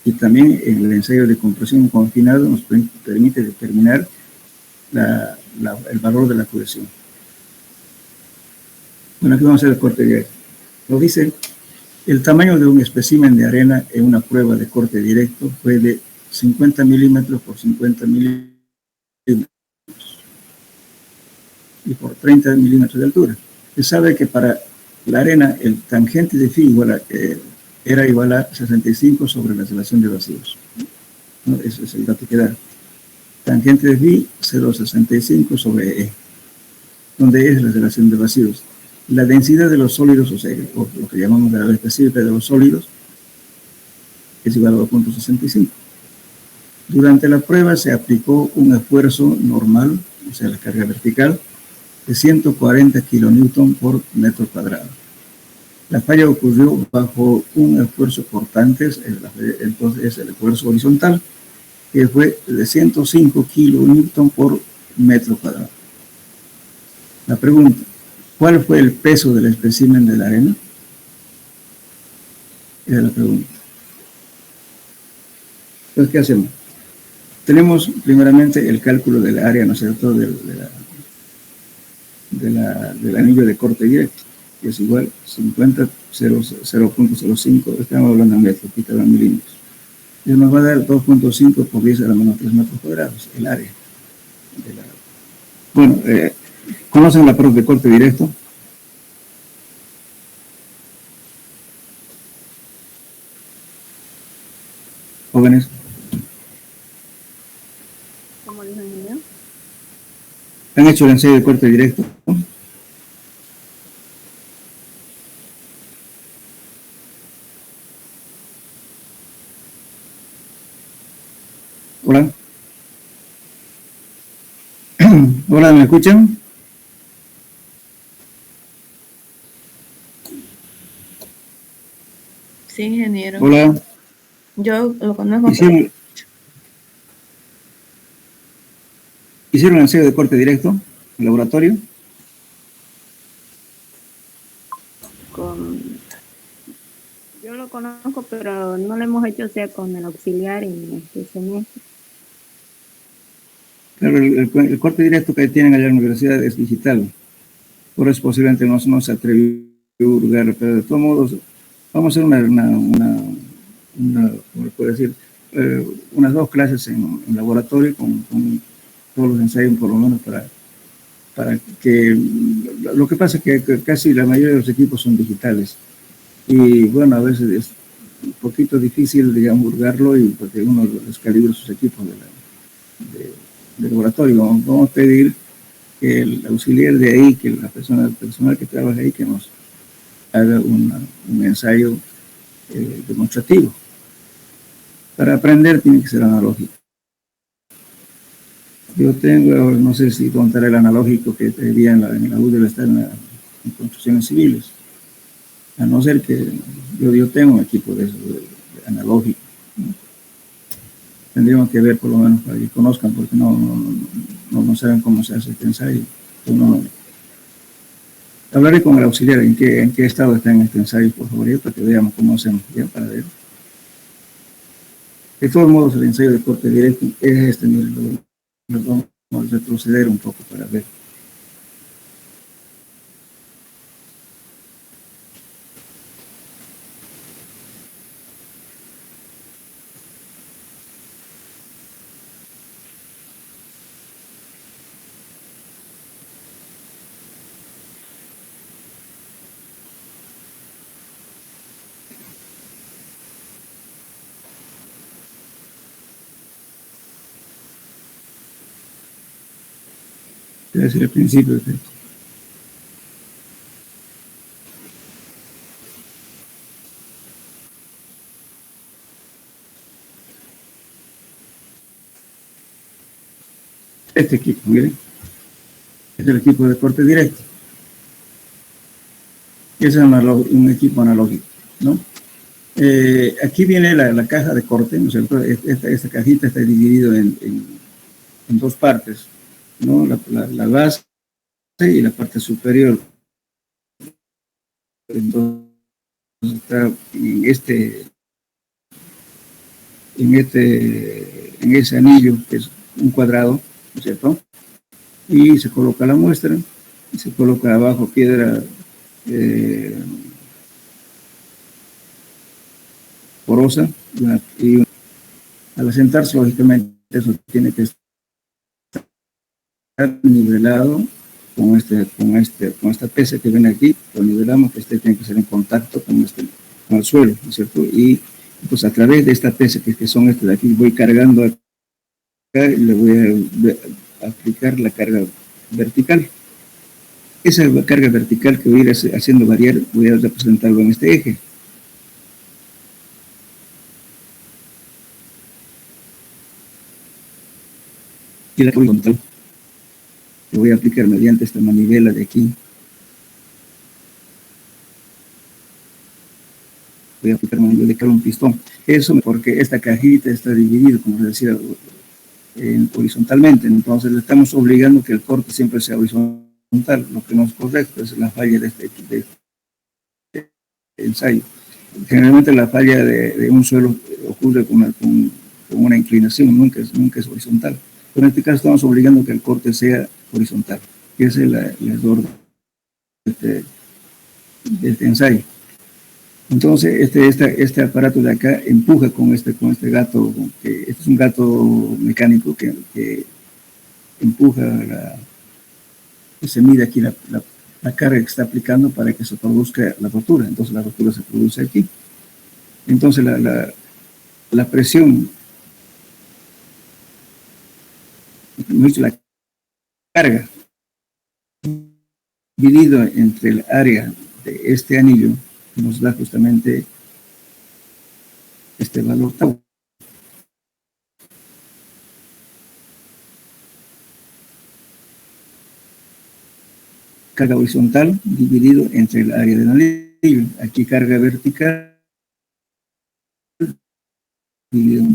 Y también en el ensayo de compresión confinado nos permite determinar el valor de la cohesión. Bueno, aquí vamos a hacer el corte directo. Nos dice, el tamaño de un espécimen de arena en una prueba de corte directo fue de 50 milímetros por 50 milímetros y por 30 milímetros de altura. Se sabe que para la arena el tangente de phi era igual a 65 sobre la relación de vacíos, ¿no? Ese es el dato que da. Tangente de phi 0,65 sobre E, donde es la relación de vacíos. La densidad de los sólidos, o sea, lo que llamamos la específica de los sólidos, es igual a 2.65. Durante la prueba se aplicó un esfuerzo normal, o sea, la carga vertical, de 140 kilonewton por metro cuadrado. La falla ocurrió bajo un esfuerzo cortante, entonces es el esfuerzo horizontal, que fue de 105 kilonewton por metro cuadrado. La pregunta, ¿cuál fue el peso del espécimen de la arena? Esa es la pregunta. Entonces, ¿qué hacemos? Tenemos primeramente el cálculo del área, ¿no es cierto?, del anillo de corte directo, que es igual 0.05, estamos hablando en metros, aquí en milímetros. Y nos va a dar 2.5 por 10 a la menos 3 metros cuadrados, el área. Bueno, ¿conocen la prueba de corte directo? Jóvenes. ¿Cómo dijo el ingeniero? ¿Han hecho el ensayo de corte directo? Hola. Hola, ¿me escuchan? Sí, ingeniero. Hola. Yo lo conozco. ¿Hicieron el ensayo de corte directo en el laboratorio? Yo lo conozco, pero no lo hemos hecho, o sea, con el auxiliar en este semestre. Claro, el corte directo que tienen allá en la universidad es digital. Por eso posiblemente no se atrevió a hurgar, pero de todos modos, vamos a hacer ¿cómo puedo decir? Unas 2 clases en laboratorio con todos los ensayos, por lo menos para que... Lo que pasa es que casi la mayoría de los equipos son digitales. Y bueno, a veces es un poquito difícil, digamos, hurgarlo, y porque uno descalibra sus equipos de laboratorio. Vamos a pedir que el auxiliar de ahí, que el personal que trabaja ahí, que nos haga un ensayo demostrativo. Para aprender tiene que ser analógico. Yo tengo, no sé si contaré el analógico que pedía en la U debe estar en construcciones civiles. A no ser que yo tengo un equipo de analógico, ¿no? Tendríamos que ver por lo menos para que conozcan, porque no saben cómo se hace este ensayo. Entonces, hablaré con el auxiliar en qué estado está en este ensayo, por favor, para que veamos cómo hacemos, ya, para ver. De todos modos, el ensayo de corte directo es este nivel. Vamos a retroceder un poco para ver. Debe ser el principio de esto. Este equipo, miren, es el equipo de corte directo. Es un equipo analógico, ¿no? Aquí viene la caja de corte, ¿no es cierto? Esta cajita está dividida en dos partes, ¿no? La base y la parte superior. Entonces está en ese anillo, que es un cuadrado, ¿no es cierto? Y se coloca la muestra, y se coloca abajo piedra porosa, y al asentarse, lógicamente, eso tiene que estar nivelado con esta pesa que ven aquí, lo nivelamos, que este tiene que ser en contacto con el suelo, ¿no es cierto? Y pues a través de esta pesa, que son estas de aquí, voy cargando acá y le voy a aplicar la carga vertical. Esa carga vertical que voy a ir haciendo variar, voy a representarlo en este eje. Y la horizontal lo voy a aplicar mediante esta manivela de aquí. Voy a aplicar manivela de un pistón. Eso porque esta cajita está dividida, como les decía, horizontalmente. Entonces le estamos obligando que el corte siempre sea horizontal. Lo que no es correcto es la falla de este ensayo. Generalmente la falla de un suelo ocurre con una inclinación, nunca es horizontal. Pero en este caso estamos obligando que el corte sea horizontal. Ese es el error de este ensayo. Entonces, este aparato de acá empuja con este gato, que este es un gato mecánico que empuja, que se mide aquí la carga que está aplicando para que se produzca la rotura. Entonces, la rotura se produce aquí. Entonces, la presión, la carga, dividido entre el área de este anillo, nos da justamente este valor tau. Carga horizontal dividido entre el área del anillo. Aquí carga vertical dividido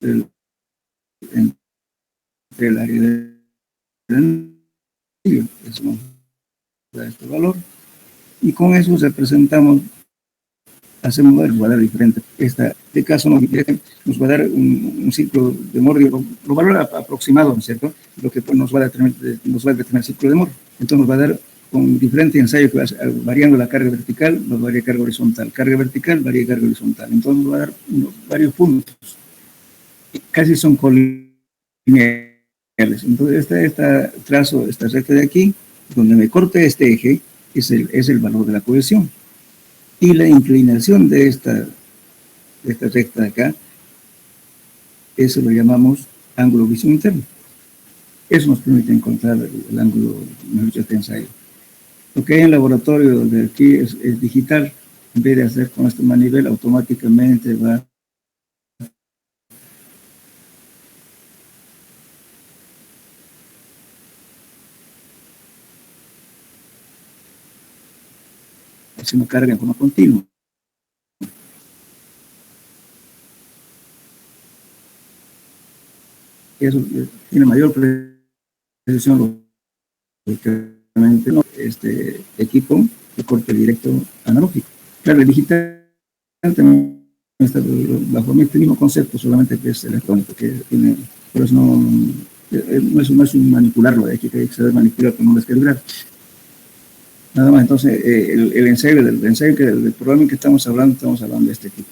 entre el área del anillo. Eso nos da este valor. Y con eso representamos, hacemos nos va a dar diferente. Este caso nos va a dar un ciclo de Moore, los valores aproximados, ¿no es cierto? Lo que nos va a determinar el ciclo de Moore. Entonces nos va a dar con diferentes ensayos, variando la carga vertical, nos varía carga horizontal. Carga vertical, varía carga horizontal. Entonces nos va a dar varios puntos. Casi son colineales. Entonces esta recta de aquí, donde me corte este eje, es el valor de la cohesión. Y la inclinación de esta recta de acá, eso lo llamamos ángulo de visión interno. Eso nos permite encontrar el ángulo de este ensayo. Lo que hay en el laboratorio de aquí es digital. En vez de hacer con esta manivela, automáticamente va haciendo carga en forma continua. Eso tiene mayor precisión, lógicamente, ¿no? Este equipo de corte directo analógico. Claro, el digital también está bajo este mismo concepto, solamente que es electrónico, que tiene, por eso no es un manipularlo, hay que saber manipular, pero no descalibrar. Nada más, entonces, el ensayo del programa que estamos hablando de este tipo.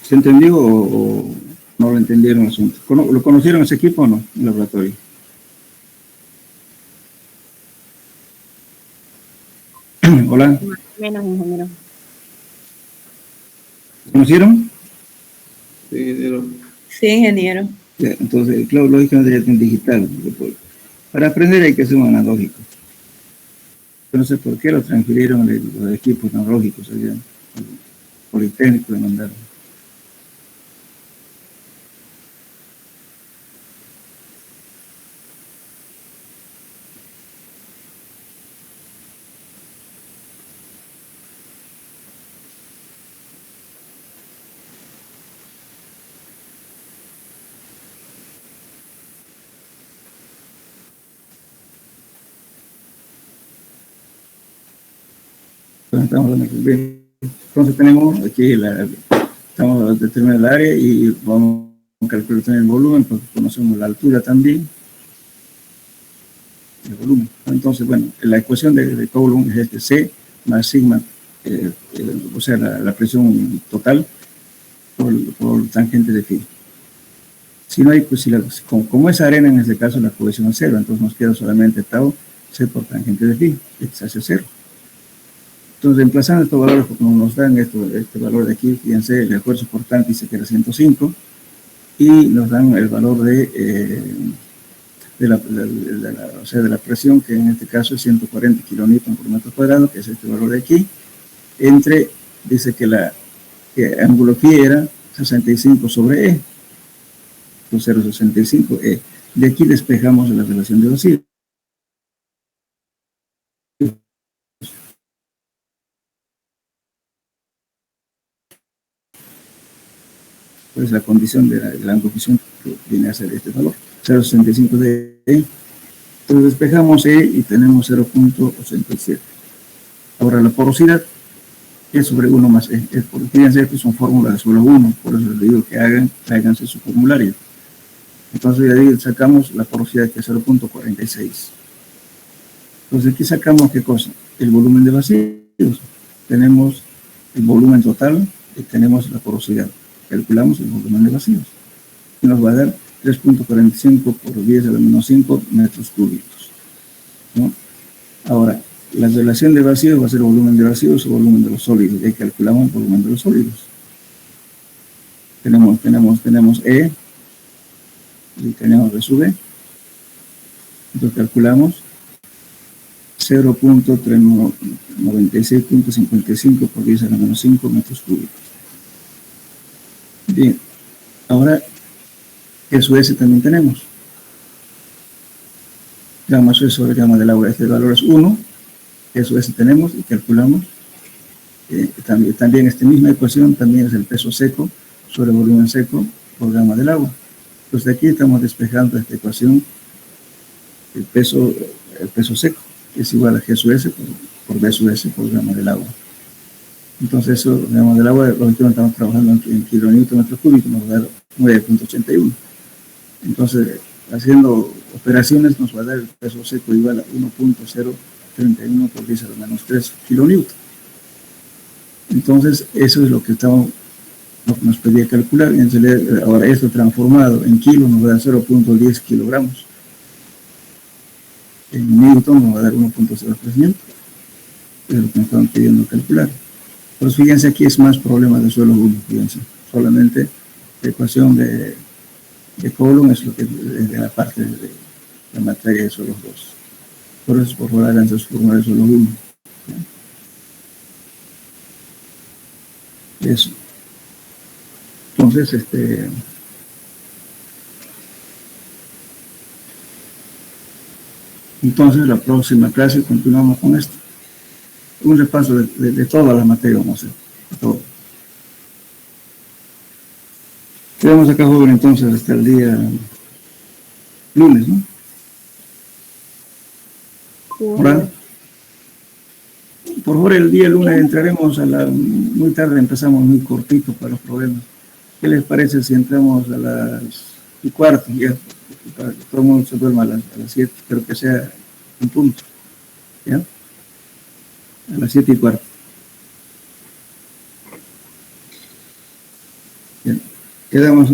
¿Se entendió o no lo entendieron el asunto? ¿Lo conocieron ese equipo o no, en el laboratorio? Hola. Más o menos, ingeniero. ¿Conocieron? Sí, ingeniero. Sí, ingeniero. Ya, entonces, claro, lógicamente ya tiene digital. Para aprender hay que ser un analógico. No sé por qué lo transfirieron los equipos analógicos allá, el Politécnico de mandaron. Estamos hablando bien. Entonces tenemos aquí, estamos determinando el área y vamos a calcular también el volumen, porque conocemos la altura también, el volumen. Entonces, bueno, la ecuación de Coulomb es C más sigma, o sea, la presión total por tangente de phi. Si no hay, pues como es arena en este caso, la cohesión es cero, entonces nos queda solamente tau C por tangente de phi, que se hace cero. Entonces, reemplazando estos valores, porque nos dan este valor de aquí, fíjense, el esfuerzo portante dice que era 105, y nos dan el valor de la presión, que en este caso es 140 kilonewton por metro cuadrado, que es este valor de aquí, dice que ángulo phi era 65 sobre E, 0,65 E. De aquí despejamos la relación de vacío. Pues la condición de la coefficiente viene a ser este valor, 0,65 de E. Entonces despejamos E y tenemos 0,87. Ahora la porosidad es sobre 1 más E. Fíjense que son fórmulas de solo 1, por eso les digo que háganse su formulario. Entonces de ahí sacamos la porosidad, que es 0,46. Entonces aquí sacamos ¿qué cosa? El volumen de vacíos. Tenemos el volumen total y tenemos la porosidad. Calculamos el volumen de vacíos y nos va a dar 3.45 por 10 a la menos 5 metros cúbicos, ¿no? Ahora, la relación de vacíos va a ser volumen de vacíos o volumen de los sólidos, y ahí calculamos el volumen de los sólidos. Tenemos E y tenemos B sub E. Entonces calculamos 0.96.55 por 10 a la menos 5 metros cúbicos. Bien, ahora SUS también tenemos. Gamma SUS sobre gamma del agua, este valor es 1. SUS tenemos y calculamos. También esta misma ecuación también es el peso seco sobre volumen seco por gamma del agua. Entonces aquí estamos despejando esta ecuación, el peso seco, que es igual a GSUS por BSUS por gamma del agua. Entonces eso, gamma del agua, lógicamente estamos trabajando en kilonewton metro cúbico, nos va a dar 9.81. Entonces, haciendo operaciones nos va a dar el peso seco igual a 1.031 por 10 a la menos 3 kilonewton. Entonces, eso es lo que nos pedía calcular. Ahora, esto transformado en kilos nos va a dar 0.10 kilogramos. En newton nos va a dar 1.03 newton. Es lo que nos estaban pidiendo calcular. Pero fíjense, aquí es más problema de suelo 1, fíjense. Solamente la ecuación de Coulomb es lo que es de la parte de la materia de suelos 2. Por eso, por favor, hagan sus fórmulas de suelo 1. Eso. Entonces, la próxima clase continuamos con esto. Un repaso de todas las materias vamos a hacer. De todo. Quedamos acá, joven, entonces, hasta el día lunes, ¿no? Hola. Por favor, el día lunes entraremos muy tarde, empezamos muy cortito para los problemas. ¿Qué les parece si entramos a las 7:15? Ya, para que todo el mundo se duerma a las 7, espero que sea un punto. ¿Ya? A las 7:15. Bien. Quedamos.